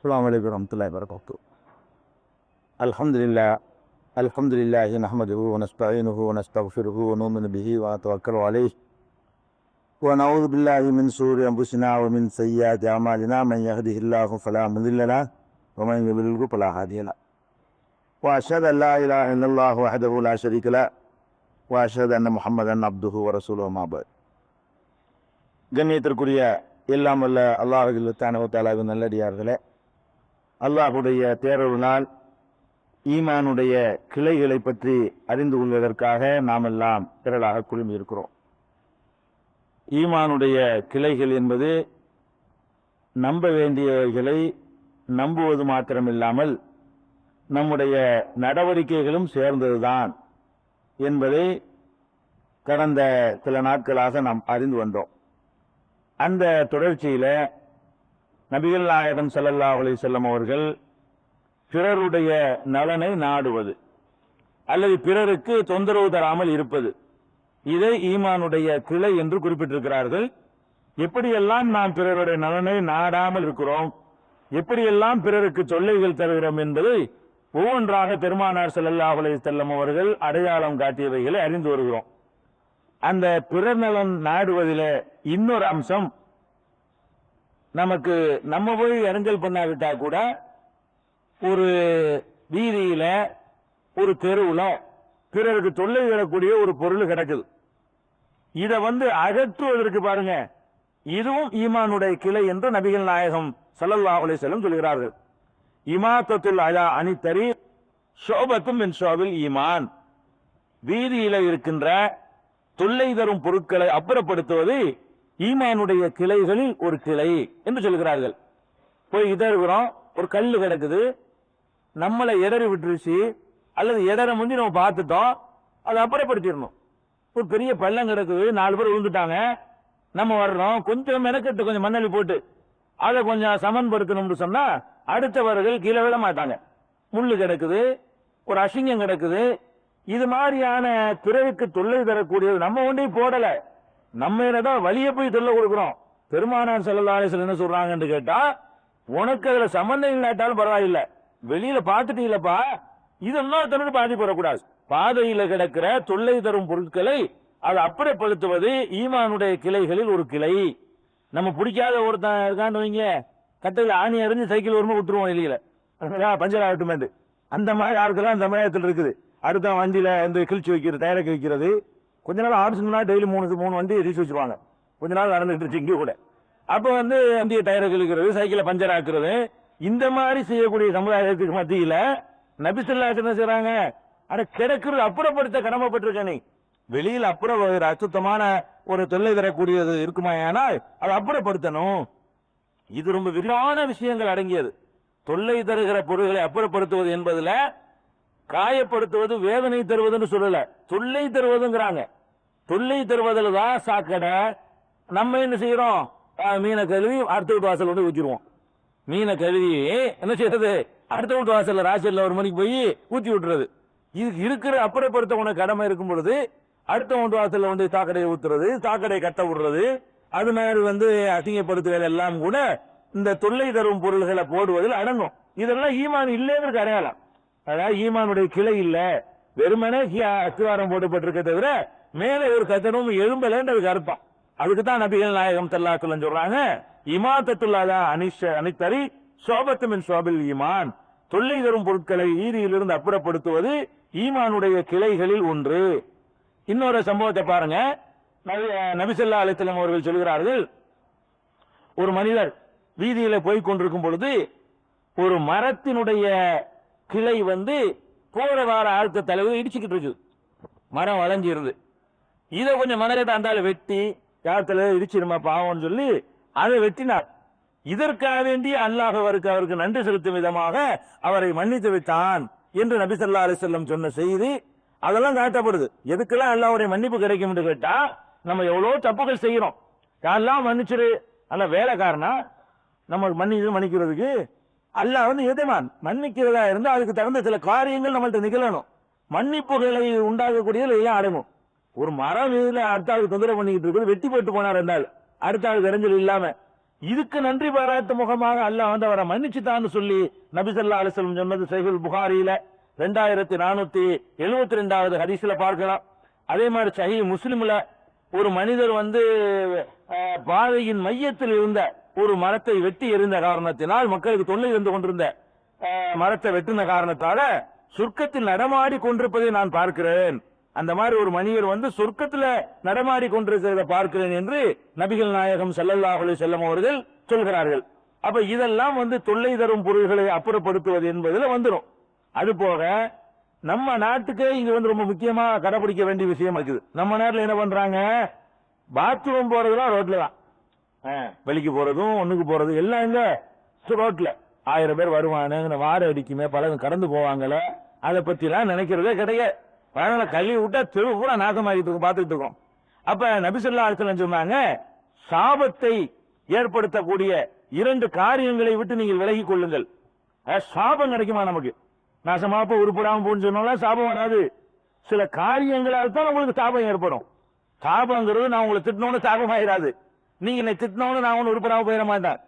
السلام عليكم ورحمة الله وبركاته. الحمد لله نحمده ونستعينه ونستغفره ونؤمن به ونتوكل عليه ونعوذ بالله من شرور أنفسنا ومن سيئات أعمالنا من يهده الله فلا مضل له ومن يضلل فلا هادي له وأشهد أن لا إله إلا الله وحده لا شريك له وأشهد أن محمدا عبده ورسوله ما بعد. கண்ணியத்திற்குரிய எல்லாம் வல்ல அல்லாஹ் தஆலாவின் நல்லடியார்களே, அல்லாஹுடைய தேரருளால் ஈமானுடைய கிளைகளை பற்றி அறிந்து கொள்வதற்காக நாம் எல்லாம் திரளாக குழுமி இருக்கிறோம். ஈமானுடைய கிளைகள் என்பது நம்ப வேண்டியவைகளை நம்புவது மாத்திரமில்லாமல் நம்முடைய நடவடிக்கைகளும் சேர்ந்ததுதான் என்பதை கடந்த சில நாட்களாக நாம் அறிந்து வந்தோம். அந்த தொடர்ச்சியில நபிகள் நாயகம் ஸல்லல்லாஹு அலைஹி வஸல்லம் அவர்கள் பிறருடைய நலனை நாடுவது அல்லது பிறருக்கு தொந்தரவு தராமல் இருப்பது, இதை ஈமானுடைய கிளை என்று குறிப்பிட்டிருக்கிறார்கள். எப்படியெல்லாம் நாம் பிறருடைய நலனை நாடாமல் இருக்கிறோம், எப்படியெல்லாம் பிறருக்கு தொல்லைகள் தருகிறோம் என்பதை ஒவ்வொன்றாக பெருமானார் ஸல்லல்லாஹு அலைஹி வஸல்லம் அவர்கள் அடையாளம் காட்டியவைகளை அறிந்து வருகிறோம். அந்த பிறர் நலன் நாடுவதில் இன்னொரு அம்சம், நமக்கு நம்ம போய் இறங்கல் பண்ணாவிட்டா கூட ஒரு வீதியில ஒரு தெருவுல பிறருக்கு தொல்லை வரக்கூடிய ஒரு பொருள் கிடக்குது, இதை அகற்றுவதற்கு பாருங்க, இதுவும் ஈமானுடைய கிளை என்று நபிகள் நாயகம் ஸல்லல்லாஹு அலைஹி வஸல்லம் சொல்கிறார்கள். இமாத்தத்துல் அலா அனித்தரி ஷோபத்தும் மின் ஷோபில் ஈமான், வீதியில இருக்கின்ற தொல்லை தரும் பொருட்களை அப்புறப்படுத்துவது ஈமானுடைய கிளைகளில் ஒரு கிளை என்று சொல்கிறார்கள். போய் இதறுகிறோம், ஒரு கல்லு கிடக்குது, நம்மளை இடறி விட்டுருச்சு அல்லது இடற முந்தி நம்ம பார்த்துட்டோம், அதை அப்புறப்படுத்திடணும். ஒரு பெரிய பள்ளம் கிடக்குது, 4 பேர் விழுந்துட்டாங்க, நம்ம வர்றோம், கொஞ்சம் மெனக்கெட்டு கொஞ்சம் மண்ணலி போட்டு அதை கொஞ்சம் சமன்படுத்தணும்னு சொன்னா அடுத்தவர்கள் கீழே விட மாட்டாங்க. முள்ளு கிடக்குது, ஒரு அசிங்கம் கிடக்குது, இது மாதிரியான பிறருக்கு தொல்லை தரக்கூடியது நம்ம ஒன்றே போடல, நம்ம என்னதான் வழிய போய் தொல்லை கொடுக்கிறோம். பெருமானார் ஸல்லல்லாஹு அலைஹி வஸல்லம் என்ன சொல்றாங்கன்னு கேட்டா, உனக்கு அதுல சம்பந்தம் இல்லாட்டாலும் பரவாயில்லை, வெளியில பார்த்துட்டீங்களப்பா, இது இன்னொருத்தனுக்கு பாதிப்பு வரக்கூடாது. பாதையில கிடக்கிற தொல்லை தரும் பொருட்களை அதை அப்புறப்படுத்துவது ஈமானுடைய கிளைகளில் ஒரு கிளை. நம்ம பிடிக்காத ஒருத்தன் இருக்கான்னு வைங்க, கட்டையில் ஆணி அறிஞ்சு சைக்கிள் வரும்போது விட்டுருவோம் வெளியில, பஞ்சர் ஆகட்டும், அந்த மாதிரி ஆட்கள்லாம் அந்த சமயத்தில் இருக்குது. அடுத்த வண்டியில கிழிச்சு வைக்கிறது, டயரை கிழிக்கிறது, கொஞ்ச நாள் ஆடுச்சுன்னா டெய்லி 3 வண்டி ரீச் வச்சிருவாங்க, கொஞ்ச நாள் நடந்துட்டு இருந்துச்சு இங்கே கூட. அப்ப வண்டியை டயரை கிழிக்கிறது, சைக்கிளை பஞ்சர் ஆக்குறது, இந்த மாதிரி செய்யக்கூடிய சமுதாயத்துக்கு மத்தியில நபி ஸல்லல்லாஹு அலைஹி வஸல்லம் செய்றாங்க, அட கிடக்கிறது அப்புறப்படுத்த கடமைப்பட்டிருக்க. நீ வெளியில் அப்புறம் அசுத்தமான ஒரு தொல்லை தரக்கூடியது இருக்குமா, ஆனால் அதை அப்புறப்படுத்தணும். இது ரொம்ப விரிவான விஷயங்கள் அடங்கியது. தொல்லை தருகிற பொருள்களை அப்புறப்படுத்துவது என்பதுல காயப்படுத்துவது வேதனை தருவதுன்னு சொல்லல, தொல்லை தருவதுங்கிறாங்க. தொல்லை தருவதில் தான் சாக்கடை. நம்ம என்ன செய்யறோம், மீனை கழுவி அடுத்த வீட்டு வாசல் ஊற்றிடுவோம். மீனை கழுவி என்ன செய்யறது, அடுத்த வீட்டு வாசல்ல ராசியில் 1 மணிக்கு போய் ஊத்தி விட்டுறது. இது இருக்கிற அப்புறப்படுத்த உனக்கு கடமை இருக்கும் பொழுது அடுத்த வீட்டு வாசல்ல சாக்கடையை ஊத்துறது, சாக்கடையை கட்ட விடுறது, அது மாதிரி அசிங்கப்படுத்துதல் எல்லாம் கூட இந்த தொல்லை தரும் பொருள்களை போடுவதில் அடங்கும். இதெல்லாம் ஈமான் இல்லைங்கிறது அடையாளம். அதாவது ஈமானுடைய கிளை இல்ல, வெறுமனே அஸ்திவாரம் போட்டுப்பட்டிருக்க தவிர மேலே ஒரு கத்தனும் எழும்பலன்றது அர்த்தம். அதுக்கு தான் நபிகள் நாயகம் ஸல்லல்லாஹு அலைஹி வஸல்லம் சொல்றாங்க, இமாத்தத்துல் அலா அனித்தரி ஷோபத்து மின் ஷோபில் ஈமான், தொல்லை தரும் பொருட்களை ஈரியிலிருந்து அப்புறப்படுத்துவது ஈமானுடைய கிளைகளில் ஒன்று. இன்னொரு சம்பவத்தை பாருங்க, நபி ஸல்லல்லாஹு அலைஹி வஸல்லம் அவர்கள் சொல்கிறார்கள், ஒரு மனிதர் வீதியில போய் கொண்டிருக்கும் பொழுது ஒரு மரத்தினுடைய கிளை போற வார ஆழ்த்த தலைவர் இடிச்சுக்கிட்டு இருக்கு, மரம் வளைஞ்சிருது. இதை கொஞ்சம் மனதை அந்த வெட்டி யாத்துல இடிச்சிருமா பாவம்னு சொல்லி அதை வெட்டினார். இதற்காக வேண்டி அல்லாஹ் அவருக்கு நன்றி செலுத்தும் விதமாக அவரை மன்னித்து விட்டான் என்று நபி ஸல்லல்லாஹு அலைஹி வஸல்லம் சொன்ன செய்தி அதெல்லாம் காட்டப்படுது. எதுக்கெல்லாம் அல்லாஹ்வுடைய மன்னிப்பு கிடைக்கும் என்று கேட்டா, நம்ம எவ்வளவு தப்புகள் செய்யறோம், யாரெல்லாம் மன்னிச்சிரு, அல்ல வேலைக்காரனா நம்ம மன்னிக்கிறதுக்கு அல்லாஹ் எதமான் மன்னிக்கிறதா இருந்தா அதுக்கு தகுந்த சில காரியங்கள் நம்மள்ட்ட நிகழணும். மன்னிப்புகளை உண்டாகக்கூடியது ஏன் அடங்கும். ஒரு மரம் வீதியில அடுத்த ஆளுக்கு தொந்தரவு பண்ணிக்கிட்டு இருக்குது, வெட்டி போட்டு போனார் என்றால் அடுத்த ஆளுக்கு இறைஞ்சல் இல்லாம இதுக்கு நன்றி பாராட்டு முகமாக அல்லாஹ் வந்து அவரை மன்னிச்சுட்டான்னு சொல்லி நபி ஸல்லல்லாஹு அலைஹி வஸல்லம் சொன்னது சஹீஹுல் புகாரியில 2472வது ஹதீஸ்ல பார்க்கலாம். அதே மாதிரி சஹீஹ் முஸ்லிம்ல ஒரு மனிதர் வந்து பாதையின் மையத்தில் இருந்த ஒரு மரத்தை வெட்டி எறிந்த காரணத்தினால் மக்களுக்கு தொல்லை இருந்து கொண்டிருந்த மரத்தை வெட்டின காரணத்தால சொர்க்கத்தில் நடமாடி கொண்டிருப்பதை நான் பார்க்கிறேன். அந்த மாதிரி ஒரு மனிதர் வந்து சொர்க்கத்தில் நடமாடி கொண்டிருக்கிறத பார்க்கிறேன் என்று நபிகள் நாயகம் ஸல்லல்லாஹு அலைஹி வஸல்லம் அவர்கள் சொல்கிறார்கள். அப்ப இதெல்லாம் வந்து தொல்லை தரும் பொருள்களை அப்புறப்படுத்துவது என்பதுல வந்துடும். அது போக நம்ம நாட்டுக்கே இது வந்து ரொம்ப முக்கியமா கடைபிடிக்க வேண்டிய விஷயம் இருக்குது. நம்ம நாட்டில் என்ன பண்றாங்க, பாத்ரூம் போறதுலாம் ரோட்ல தான், வெளிக்கு போறதும் ஒண்ணுக்கு போறதும் எல்லாம் எங்க ரோட்ல. 1000 பேர் வருவானு வார அடிக்குமே பலரும் கடந்து போவாங்கல்ல, அதை பத்தி எல்லாம் நினைக்கிறதே கிடையாது. அதனால கல்வி விட்டா தெரு பூரா நாசமாகிட்டு இருக்கும், பார்த்துட்டு இருக்கோம். அப்ப நபி ஸல்லல்லாஹு அலைஹி வஸல்லம் சொன்னாங்க, சாபத்தை ஏற்படுத்தக்கூடிய 2 காரியங்களை விட்டு நீங்கள் விலகிக் கொள்ளுங்கள். சாபம் கிடைக்குமா நமக்கு? நாசமாப்ப உருப்படாம போன்னு சொன்னாலும் சாபம் வராது. சில காரியங்களால் தான் உங்களுக்கு சாபம் ஏற்படும். சாபங்கிறது நான் உங்களை திட்டினோன்னு சாபம் ஆயிராது. நீங்க என்னை திட்டினோன்னு நான் ஒன்று உருப்படாம போயிட மாட்டேன்.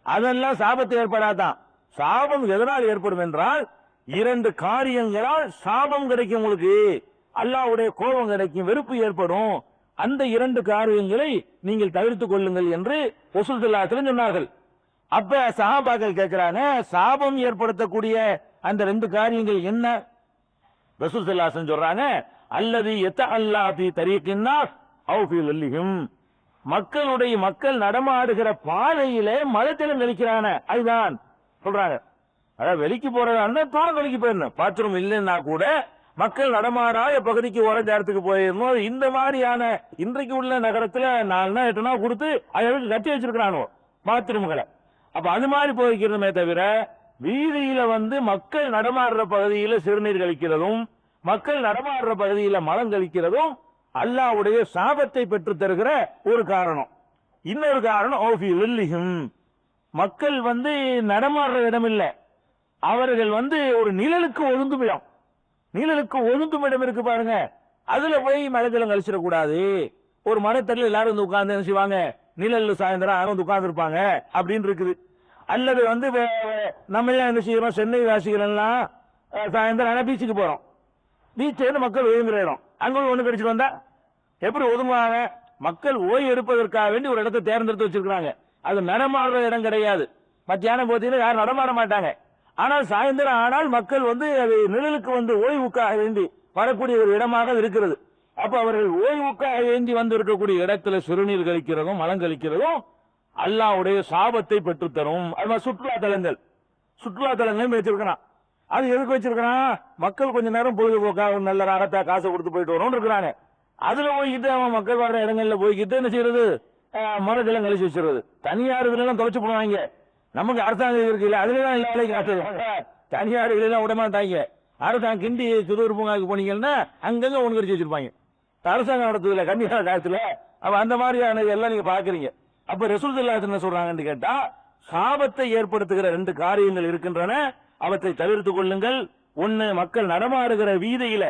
அதெல்லாம் சாபத்தை ஏற்படாதான். சாபம் எதனால் ஏற்படும் என்றால் 2 காரியங்களால் சாபம் கிடைக்கும். உங்களுக்கு அல்லாஹ்வுடைய கோபம் கிடைக்கும், வெறுப்பு ஏற்படும். அந்த 2 காரியங்களை நீங்கள் தவிர்த்துக் கொள்ளுங்கள் என்று ரசூல் ஸல்லல்லாஹு அலைஹி வஸல்லம் சொன்னார்கள். அப்ப சஹாபாக்கள் கேட்கிறாங்க, சாபம் ஏற்படுத்தக்கூடிய அந்த 2 காரியங்கள் என்ன? ரசூல் ஸல்லல்லாஹு அலைஹி வஸல்லம் சொல்றாங்க, அல்லதி யதஅல்லா ஃபீ தரீகின் நாஸ் அவ் ஃபீ லல்லிஹிம், மக்கள் நடமாடுகிற பாதையிலே மலஜலம் வெளிக்கிறான, அதுதான் சொல்றாங்க. அதாவது வெளிக்கு போறதா தோணம் வெளிக்கு போயிடணும். பாத்ரூம் இல்லைன்னா கூட மக்கள் நடமாடாத பகுதிக்கு ஓரஞ்ச இடத்துக்கு போயிடணும். இந்த மாதிரியான இன்றைக்கு உள்ள நகரத்துல 4 8 கொடுத்து அதற்கு கட்டி வச்சிருக்கிறானோ பாத்ரூம்களை. அப்ப அது மாதிரி போய்க்கிறதுமே தவிர வீதியில வந்து மக்கள் நடமாடுற பகுதியில சிறுநீர் கழிக்கிறதும் மக்கள் நடமாடுற பகுதியில மலம் கழிக்கிறதும் அல்லாஹ்வுடைய சாபத்தை பெற்று தருகிற ஒரு காரணம். இன்னொரு காரணம் ஓஃபி லில்லிஹிம், மக்கள் வந்து நடமாடுற இடம் இல்ல, அவர்கள் வந்து ஒரு நிழலுக்கு ஒதுங்கும் இடம். நிழலுக்கு ஒதுங்கும் இடம் இருக்கு பாருங்க, அதுல போய் மலஜலம் கழிச்சிடக்கூடாது. ஒரு மரத்தடியில் எல்லாரும் வந்து உட்கார்ந்து என்ன செய்வாங்க, நிழல் சாயந்தரம் யாரும் உட்கார்ந்து இருப்பாங்க அப்படின்னு இருக்குது. அல்லது வந்து நம்ம எல்லாம் என்ன செய்யறோம், சென்னை வாசிகள் எல்லாம் சாயந்தரம் பீச்சுக்கு போறோம். பீச் மக்கள் ஒதுங்குறோம், அங்க ஒண்ணு கடிச்சிட்டு வந்தா எப்படி ஒதுங்குவாங்க? மக்கள் ஓய்வு எடுப்பதற்காக வேண்டி ஒரு இடத்தை தேர்ந்தெடுத்து வச்சிருக்காங்க. அது நடமாடுற இடம் கிடையாது. மத்தியானம் போத்தீங்கன்னா யாரும் நடமாட மாட்டாங்க. ஆனால் சாயந்தரம் ஆனால் மக்கள் வந்து அது நிழலுக்கு வந்து ஓய்வுக்காக வேண்டி வரக்கூடிய ஒரு இடமாக இருக்கிறது. அப்ப அவர்கள் ஓய்வுக்காக வேண்டி வந்து இருக்கக்கூடிய இடத்துல சிறுநீர் கழிக்கிறதும் மலம் கழிக்கிறதும் அல்லாஹ்வுடைய சாபத்தை பெற்றுத்தரும். அது மாதிரி சுற்றுலா தலங்களையும் வச்சிருக்கிறான். அது எதுக்கு வச்சிருக்கிறான்? மக்கள் கொஞ்ச நேரம் பொழுதுபோக்கா நல்ல ராகத்தா காசை கொடுத்து போயிட்டு வரும் இருக்கிறாங்க. அதுல போய்கிட்டு அவன் மக்கள் வர இடங்கள்ல போய்கிட்டு என்ன செய்யறது, மரஜலம் கழிச்சு வச்சிருது. தனியார் இதுல எல்லாம் தொலைச்சு போடுவாங்க. நமக்கு அரசாங்கம் இருக்கு இல்ல, அதுலதான் எல்லா வேலையும் காட்டுவாங்க. தனியார் இதுல எல்லாம் விடமாட்டாங்க. அரசாங்கம் கிண்டி சுதூர் பூங்காக்கு போனீங்கன்னா அங்கங்க ஒண்ணு கடிச்சு வச்சிருப்பாங்க. அரசாங்கம் நடத்துதுல கன்னியார காலத்துல. அப்ப அந்த மாதிரியான எல்லாம் நீங்க பாக்குறீங்க. அப்ப ரசூல் ஸல்லல்லாஹு அலைஹி வஸல்லம் என்ன சொல்றாங்கன்னு கேட்டா, சாபத்தை ஏற்படுத்துகிற 2 காரியங்கள் இருக்கின்றன, அவற்றை தவிர்த்துக் கொள்ளுங்கள். ஒன்னு, மக்கள் நடமாடுகிற வீதியில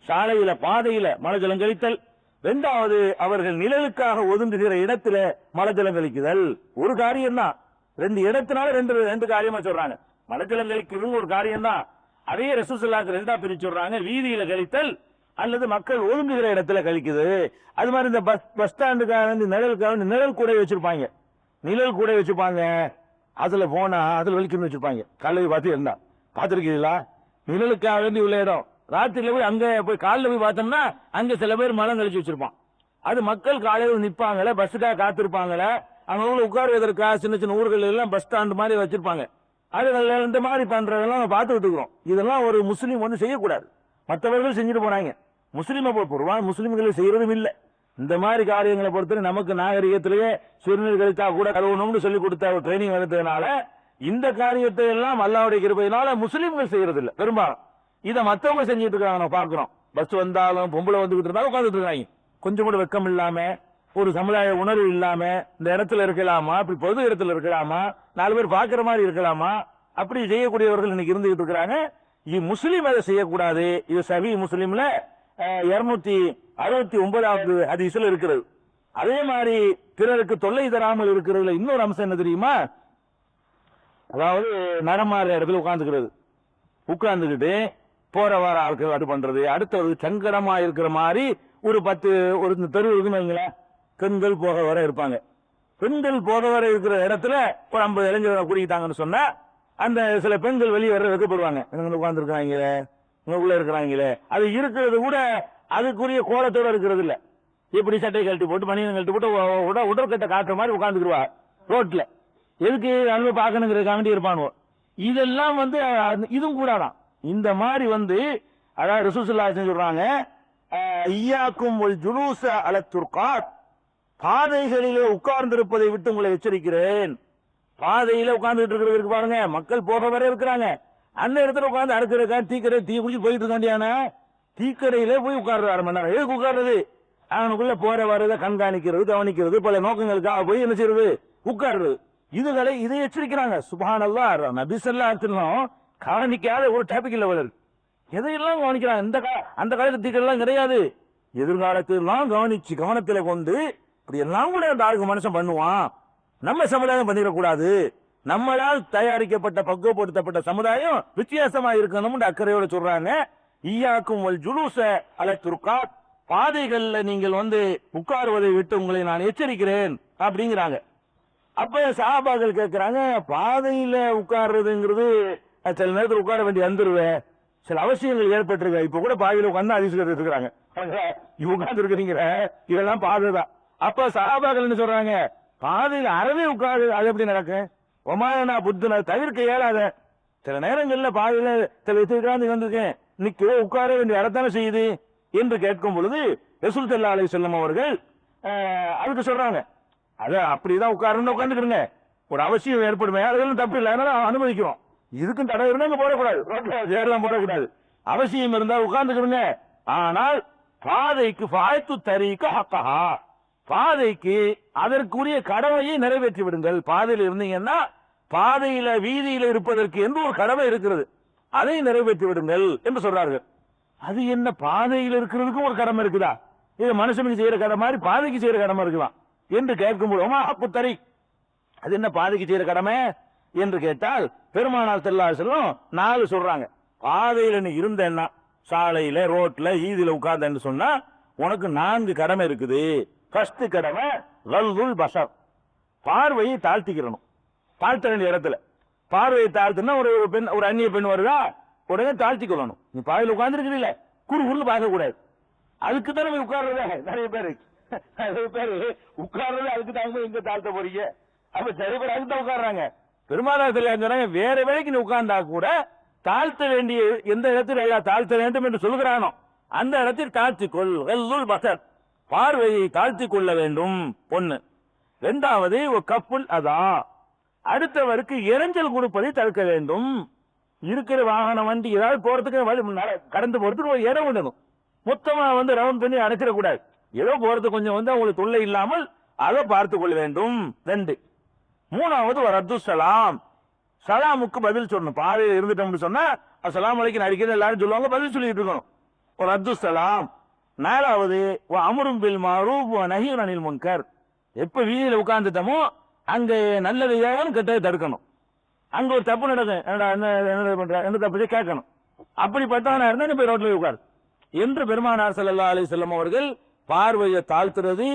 சாலையில பாதையில மலஜலம் கழித்தல். 2வது, அவர்கள் நிழலுக்காக ஒதுங்குகிற இடத்துல மலஜலம் கழிக்குதல். ஒரு காரியம் தான், 2 இடத்தினால 2 காரியமா சொல்றாங்க. மலஜலம் கழிக்கிறது ஒரு காரியம் தான். அதே ரசூல் ஸல்லல்லாஹு அலைஹி வஸல்லம் 2ஆ பிரிச்சு சொல்றாங்க, வீதியில கழித்தல் அல்லது மக்கள் ஒதுங்குகிற இடத்துல கழிக்குது. அது மாதிரி இந்த பஸ் ஸ்டாண்டுக்காக நிழல் கூடை வச்சிருப்பாங்க. நிழல் கூடை வச்சிருப்பாங்க, அதுல போனா அதுல வெளிக்கணும் வச்சிருப்பாங்க. காலையில் பார்த்து இருந்தா பாத்துருக்கீங்களா? நிழலுக்காக வேண்டி உள்ள இடம். ராத்திரில போய் அங்க போய் காலைல போய் பார்த்தோம்னா அங்க சில பேர் மலம் கழிச்சு வச்சிருப்பான். அது மக்கள் காலையில் நிற்பாங்களே, பஸ்ஸுக்காக காத்திருப்பாங்களே, அவங்க உட்காருவதற்காக சின்ன சின்ன ஊர்கள் எல்லாம் பஸ் ஸ்டாண்ட் மாதிரி வச்சிருப்பாங்க. அது இந்த மாதிரி பண்றதெல்லாம் நம்ம பார்த்துட்டு இருக்கிறோம். இதெல்லாம் ஒரு முஸ்லீம் வந்து செய்யக்கூடாது. மற்றவர்கள் செஞ்சுட்டு போனாங்க, முஸ்லீமை பொறுப்பான முஸ்லீம்களை செய்யறதும் இல்லை. இந்த மாதிரி காரியங்களை பொறுத்தவரை நமக்கு நாகரிகத்திலேயே சிறுநீர் கழித்தா கூட கழுவணும்னு சொல்லி கொடுத்த ஒரு ட்ரைனிங் வளர்த்ததுனால இந்த காரியத்தை எல்லாம் அல்லாஹ்வுடைய கிருபையினால முஸ்லீம்கள் செய்யறது இல்லை பெரும்பாலும். இதை மற்றவங்க செஞ்சுட்டு இருக்காங்க, நம்ம பாக்குறோம். பஸ் வந்தாலும் பொம்பளை வந்துகிட்டு இருந்தாலும் உட்காந்துட்டு இருக்காங்க. கொஞ்சம் கூட வெக்கம் இல்லாம, ஒரு சமுதாய உணர்வு இல்லாம, இந்த இடத்துல இருக்கலாமா, இப்படி பொது இடத்துல இருக்கலாமா, 4 பேர் பாக்குற மாதிரி இருக்கலாமா, அப்படி செய்யக்கூடியவர்கள் இன்னைக்கு இருந்துகிட்டு இருக்கிறாங்க. இது முஸ்லீம் அதை செய்யக்கூடாது. இது சஹீஹ் முஸ்லிம்ல 269வது ஹதீஸ்ல இருக்கிறது. அதே மாதிரி பிறருக்கு தொல்லை தராமல் இருக்கிறதுல இன்னொரு அம்சம் என்ன தெரியுமா? அதாவது நடமாற இடத்துல உட்கார்ந்துக்கிட்டு போற வார ஆட்கள் அது பண்றது, அடுத்தது சங்கடமா இருக்கிற மாதிரி ஒரு 10 ஒரு தெரு இருக்குன்னு பெண்கள் போக வர இருப்பாங்க. பெண்கள் போக வர இருக்கிற இடத்துல ஒரு 50 இளைஞர்களை கூட்டிட்டாங்கன்னு சொன்னா அந்த சில பெண்கள் வெளியே வர வைக்கப்படுவாங்க. உட்கார்ந்து இருக்காங்களே, உள்ள இருக்கிறாங்களே, அது இருக்கிறது கூட அதுக்குரிய கோலத்தோட இருக்கிறது இல்ல. எப்படி சட்டை கழட்டி போட்டு பனியன் கழட்டி போட்டு உடற்கட்டை காட்டுற மாதிரி உட்கார்ந்துருவா ரோட்ல. எதுக்கு அனுபவ பார்க்கணுங்கிறதுக்காண்டி இருப்பானுவோ. இதெல்லாம் இதுவும் கூடாதான். இந்த மாதிரி அதாவது ரசூலுல்லாஹி ஸல்லல்லாஹு அலைஹி வஸல்லம் சொல்றாங்க, ஐயாக்கும் வல் ஜுலூஸ அல துர்காத், பாதைகளிலே உட்கார்ந்திருப்பதை விட்டு உங்களை எச்சரிக்கிறேன். பாதையில உட்கார்ந்துட்டு இருக்கிறதுக்கு பாருங்க, மக்கள் போக வர இருக்கிறாங்க. அந்த இடத்துல உட்கார்ந்து அடுக்கிறக்கா டீக்கடை டீ குடிச்சு போயிட்டு இருக்காண்டியான டீக்கடையில போய் உட்கார்றது 1/2 மணி நேரம். எதுக்கு உட்கார்றது? அவனுக்குள்ள போற வரதை கண்காணிக்கிறது, கவனிக்கிறது, பல நோக்கங்களுக்காக போய் என்ன செய்யறது? உட்கார்றது. இதை எச்சரிக்கிறாங்க. சுப்ஹானல்லாஹ். நபி ஸல்லல்லாஹு அலைஹி வஸல்லம் கவனிக்காத ஒரு டாபிக் இல்ல வருது. எதையெல்லாம் கவனிக்கிறாங்க? அந்த காலத்து டீக்கெல்லாம் கிடையாது. எதிர்காலத்திலாம் கவனிச்சு கவனத்துல கொண்டு இப்படி எல்லாம் கூட அந்த ஆளுக்கு மனுஷன் பண்ணுவான். நம்ம சமுதாயம் பண்ணிடக்கூடாது. நம்மளால் தயாரிக்கப்பட்ட பக்குவப்படுத்தப்பட்ட சமுதாயம் வித்தியாசமா இருக்கணும்னு அக்கறையோட சொல்றாங்க. ஈயாக்கும் வல் ஜுலூஸ அல துர்காத், பாதைகள்ல நீங்கள் உட்காருவதை விட்டு உங்களை நான் எச்சரிக்கிறேன் அப்படிங்கிறாங்க. அப்ப சஹாபாக்கள் கேட்கிறாங்க, பாதையில உட்கார்றதுங்கிறது சில நேரத்தில் உட்கார வேண்டி வந்துருவேன், சில அவசியங்கள் ஏற்பட்டிருக்க, இப்ப கூட பாதையில உட்கார்ந்து அதிசயம் இருக்கிறாங்க, உட்கார்ந்து இருக்கிறீங்க, இதெல்லாம் பாதைதான். அப்ப சஹாபாக்கள் என்ன சொல்றாங்க, பாதையில் அறவே உட்காரு, அது எப்படி நடக்கும்? ஒமானா புத்துன தவிர்க்க இயலாத. சில நேரங்கள்ல பாதையில சில வச்சிருக்காந்து வந்திருக்கேன், இன்னைக்கு உட்கார வேண்டிய இடத்தானே செய்யுது என்று கேட்கும் பொழுது ரசூல் ஸல்லல்லாஹு அலைஹி வஸல்லம் அவர்கள் அதுக்கு சொல்றாங்க, அத அப்படிதான் உட்காந்துக்கிறங்க, ஒரு அவசியம் ஏற்படுமே, அதெல்லாம் தப்பு இல்லை, அதனால அனுமதிக்கிறோம். இதுக்கும் தடை இருந்தா போடக்கூடாது, சேரலாம் போடக்கூடாது. அவசியம் இருந்தா உட்கார்ந்துக்கிறங்க. ஆனால் பாதைக்கு பாய்த்து தரீக்க ஹக்கஹா, பாதைக்கு அதற்குரிய கடமையை நிறைவேற்றி விடுங்கள். பாதையில் இருந்தீங்கன்னா பாதையில வீதியில இருப்பதற்கு என்று ஒரு கடமை இருக்கிறது, அதை நிறைவேற்றி விடுங்கள் என்று சொல்றார்கள். அது என்ன, பாதையில் இருக்கிறதுக்கும் ஒரு கடமை இருக்குதா? இது மனுஷனுக்கு செய்யற கடமை மாதிரி பாதைக்கு செய்யற கடமை இருக்குதான் என்று கேட்கும்போது தரி, அது என்ன பாதைக்கு செய்யற கடமை என்று கேட்டால் பெருமானார் ஸல்லல்லாஹு அலைஹி வஸல்லம் 4 சொல்றாங்க. பாதையில நீ இருந்தேன்னா, சாலையில ரோட்ல ஈதில உட்கார்ந்தேன்னு சொன்னா உனக்கு 4 கடமை இருக்குது. ஃபர்ஸ்ட் கடமை கல்துல் பஸர், பார்வையை தாழ்த்திக்கிறணும். தாழ்த்த வேண்டிய இடத்துல பார்வையை தாழ்த்தினா ஒரு பெண், ஒரு அந்நிய பெண் வருதா, உடனே தாழ்த்தி கொள்ளணும். நீ பாதையில் உட்கார்ந்துருக்கிறீல்ல, குறுகுறுன்னு பார்க்க கூடாது. அதுக்கு தான் நம்ம உட்கார்றதே. நிறைய பேரு உட்கார்றது அதுக்கு தாங்க எங்க தாழ்த்த போறீங்க? அப்ப நிறைய பேர் அதுக்கு தான் உட்கார்றாங்க. பெருமானார் சொல்றாங்க, வேற வேலைக்கு நீ உட்கார்ந்தா கூட தாழ்த்த வேண்டிய எந்த இடத்தில் தாழ்த்த வேண்டும் என்று சொல்கிறானோ அந்த இடத்தில் தாழ்த்திக்கொள். கல்துல் பஸர், பார்வையை தாழ்த்தி கொள்ள வேண்டும். ஒண்ணு. 2வது கப்புல் அதான், அடுத்தவருக்கு இறைஞ்சல் கொடுப்பதை தடுக்க வேண்டும். இருக்கிற வாகனம் வண்டி ஏதாவது போறதுக்கு கடந்து போறதுக்கு ஒரு இடம் விடணும். மொத்தமா ரவுண்ட் பண்ணி அடைச்சிடக்கூடாது. ஏதோ போறது கொஞ்சம் அவங்களுக்கு தொல்லை இல்லாமல் அதை பார்த்துக் கொள்ள வேண்டும். 2. 3வது ஒரு ரத்து சலாம், சலாமுக்கு பதில் சொல்லணும். பாதையில் இருந்துட்டோம்னு சொன்னா அஸ்ஸலாமு அலைக்கும் அடிக்கிறது எல்லாரும் சொல்லுவாங்க, பதில் சொல்லிட்டு இருக்கணும். ஒரு ரத்து சலாம். 4வது அம்ரும் பில் மஅரூஃப் வ நஹ்யுன் அனில் முன்கர், எப்ப வீதியில உட்கார்ந்துட்டோமோ அங்க நல்லது கெட்டதை தடுக்கணும். அங்க ஒரு தப்பு நடக்கும், என்ன தப்பு கேட்கணும். அப்படிப்பட்டவனா இருந்தா நீ போய் ரோட்ல உட்காரு என்று பெருமானார் ஸல்லல்லாஹு அலைஹி வஸல்லம் அவர்கள் பார்வையை தாழ்த்துறது,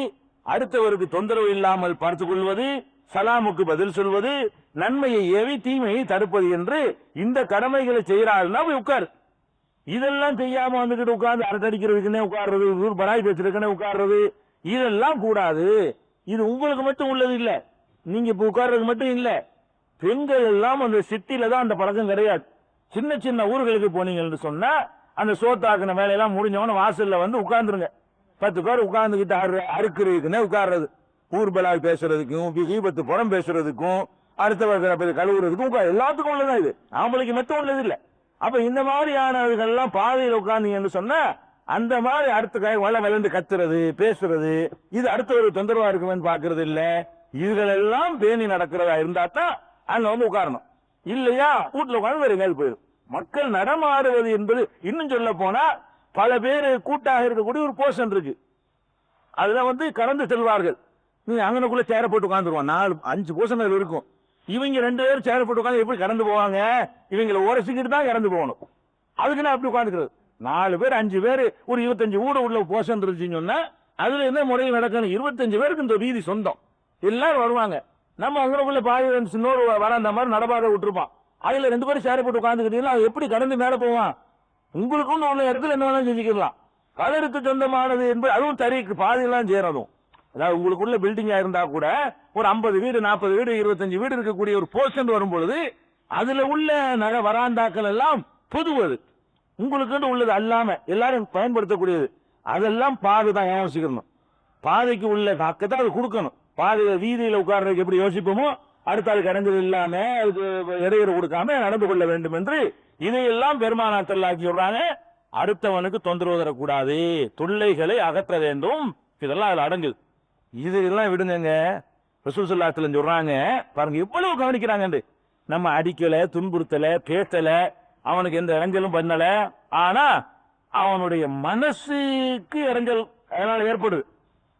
அடுத்தவருக்கு தொந்தரவு இல்லாமல் பார்த்துக் கொள்வது, சலாமுக்கு பதில் சொல்வது, நன்மையை ஏவி தீமையை தடுப்பது என்று இந்த கடமைகளை செய்யறாருன்னா போய் உட்காரு. இதெல்லாம் செய்யாம உட்கார்ந்து அரட்டடிக்கிறதுக்குன்னே உட்கார்றது, பராய் பேசுறதுக்குன்னே உட்கார்றது, இதெல்லாம் கூடாது. இது உங்களுக்கு மட்டும் உள்ளது இல்ல, நீங்க இப்ப உட்கார்றது மட்டும் இல்ல, பெண்கள் எல்லாம் அந்த சிட்டில தான் அந்த பழக்கம் கிடையாது. சின்ன சின்ன ஊர்களுக்கு போனீங்கன்னு சொன்னா அந்த சோத்தாக்குன வேலையெல்லாம் முடிஞ்சவன வாசல்ல உட்கார்ந்துருங்க. 10 பேர் உட்கார்ந்துகிட்டு அறுக்கிறதுக்குன்னே உட்கார்றது, ஊர்பலாய் பேசுறதுக்கும் விபத்து புறம் பேசுறதுக்கும் அடுத்தவர்கள் கழுவுறதுக்கும் எல்லாத்துக்கும் உள்ளதான். இது ஆம்பளைக்கு மட்டும் உள்ளது இல்ல. அப்ப இந்த மாதிரியானவர்கள் எல்லாம் பாதையில் உட்கார்ந்தீங்கன்னு சொன்னா அந்த மாதிரி அடுத்த விளைந்து கத்துறது பேசுறது, இது அடுத்தவருக்கு தொந்தரவா இருக்குன்னு பாக்குறது இல்ல. இதுகளெல்லாம் பேணி நடக்கிறதா இருந்தா தான் அங்க உட்காரணும். இல்லையா வீட்டுல உட்கார்ந்து வேற எங்காவது போயிடும். மக்கள் நடமாடுவது என்பது இன்னும் சொல்ல போனா பல பேர் கூட்டாக இருக்கக்கூடிய ஒரு போர்ஷன் இருக்கு. அதுல வந்து கடந்து செல்வார்கள். நீ அங்கனக்குள்ள சேர போட்டு உட்காந்துருவான், 4-5 போசங்கள் இருக்கும். இவங்க 2 பேரும் சேர போட்டு உட்காந்து எப்படி கடந்து போவாங்க? இவங்களை உரசிக்கிட்டு தான் கடந்து போகணும். அதுக்குன்னு அப்படி உட்காந்துக்கிறது. 4 பேர் 5 பேர் ஒரு 25 ஊட உள்ள போஷன் இருந்துச்சுன்னு சொன்னா அதுல என்ன முறையில் நடக்கணும்? 25 பேருக்கு இந்த வீதி சொந்தம், எல்லாரும் வருவாங்க. நம்ம அங்கனக்குள்ள பாதி இன்னொரு வர அந்த மாதிரி நடப்பாதை விட்டுருப்பான். அதுல 2 பேரும் சேர போட்டு உட்காந்துக்கிட்டீங்கன்னா அது எப்படி கடந்து மேல போவான்? உங்களுக்கும் உள்ள இடத்துல என்ன வேணாலும் செஞ்சுக்கலாம். கலருக்கு சொந்தமானது என்பது அதுவும் தறிக்கு பாதியெல்லாம் சேரதும். அதாவது உங்களுக்குள்ள பில்டிங்கா இருந்தா கூட ஒரு 50 வீடு 40 வீடு 25 வீடு இருக்கக்கூடிய ஒரு போர்ஷன் வரும் பொழுது அதுல உள்ள வராந்தாக்கள் எல்லாம் பொதுவது, உங்களுக்கு உள்ளது அல்லாம எல்லாரும் பயன்படுத்தக்கூடியது. அதெல்லாம் பாதை தான் யோசிக்கணும். பாதைக்கு உள்ள தாக்கத்தை அது கொடுக்கணும். பாதை வீதியில உட்கார்றதுக்கு எப்படி யோசிப்போமோ அடுத்த ஆள் கடந்து இல்லாம அதுக்கு இடையூறு கொடுக்காம நடந்து கொள்ள வேண்டும் என்று இதையெல்லாம் பெருமானார் ஸல்லல்லாஹு சொல்றாங்க. அடுத்தவனுக்கு தொந்தரவு தரக்கூடாது, தொல்லைகளை அகற்ற வேண்டும், இதெல்லாம் அதுல அடங்குது. இதெல்லாம் விடுங்க. ரசூல் ஸல்லல்லாஹு அலைஹி வஸல்லம் சொல்றாங்க பாருங்க எவ்வளவு கவனிக்கிறாங்க. நம்ம அடிக்கல, துன்புறுத்தல, பேசல, அவனுக்கு எந்த இறஞ்சலும் பண்ணல, ஆனா அவனுடைய மனசுக்கு இறஞ்சல் அதனால ஏற்படுது.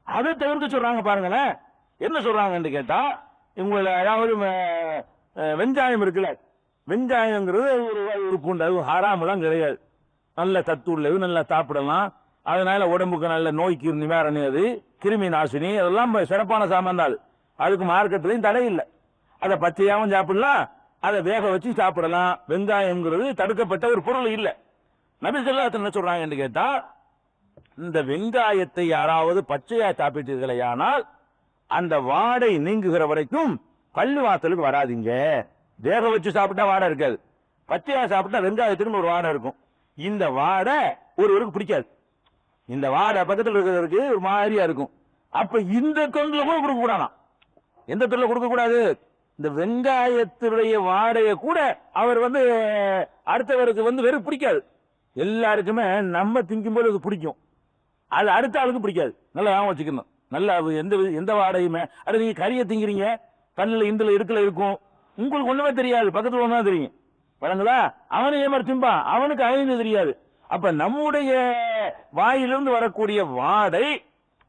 அதை தவிர்க்க சொல்றாங்க. பாருங்களேன் என்ன சொல்றாங்கன்னு கேட்டா, உங்களை அதாவது வெஞ்சாயம் இருக்குல்ல, வெஞ்சாயங்கிறது ஒரு பூண்டு, அது ஹராமெல்லாம் கிடையாது, நல்ல சத்து உள்ளது, நல்லா சாப்பிடலாம். அதனால உடம்புக்கு நல்ல நோய்க்கு நிவாரணி, அது கிருமி நாசினி, அதெல்லாம் சிறப்பான சாமான் தான். அதுக்கு மார்க்கெட்லையும் தடை இல்லை. அதை பச்சையாவும் சாப்பிடலாம், அதை வேக வச்சு சாப்பிடலாம். வெங்காயம்ங்கிறது தடுக்கப்பட்ட ஒரு பொருள் இல்லை. நபி ஸல்லல்லாஹு அலைஹி வஸல்லம் என்ன சொல்றாங்கன்னு கேட்டா, இந்த வெங்காயத்தை யாராவது பச்சையா சாப்பிட்டீர்களேயானால் அந்த வாடை நீங்குகிற வரைக்கும் பள்ளி வாசலுக்கு வராதிங்க. வேக வச்சு சாப்பிட்டா வாடை இருக்காது, பச்சையா சாப்பிட்டா வெங்காயத்துக்கு ஒரு வாடை இருக்கும். இந்த வாடை ஒருவருக்கு பிடிக்காது. இந்த வாடை பக்கத்தில் இருக்கிறதுக்கு ஒரு மாதிரியா இருக்கும். அப்ப இந்த தொண்டில் கூட கொடுக்க கூடாது. எந்த தொழில கொடுக்க கூடாது? இந்த வெங்காயத்துடைய வாடையை கூட அவர் அடுத்தவருக்கு வெறும் பிடிக்காது. எல்லாருக்குமே நம்ம திங்கும் போது அது பிடிக்கும், அது அடுத்த ஆளுக்கு பிடிக்காது. நல்லா ஞாபகம் வச்சுக்கணும். நல்லா எந்த வாடையுமே, அது நீங்க கறியை திங்கிறீங்க, கண்ணில் இந்துல இருக்குல இருக்கும், உங்களுக்கு ஒண்ணுமே தெரியாது, பக்கத்துல ஒண்ணா தெரியும், வழங்குதா? அவனு ஏமாறு திம்பான், அவனுக்கு அழிந்து தெரியாது. அப்ப நம்முடைய வாயிலிருந்து வரக்கூடிய வாடை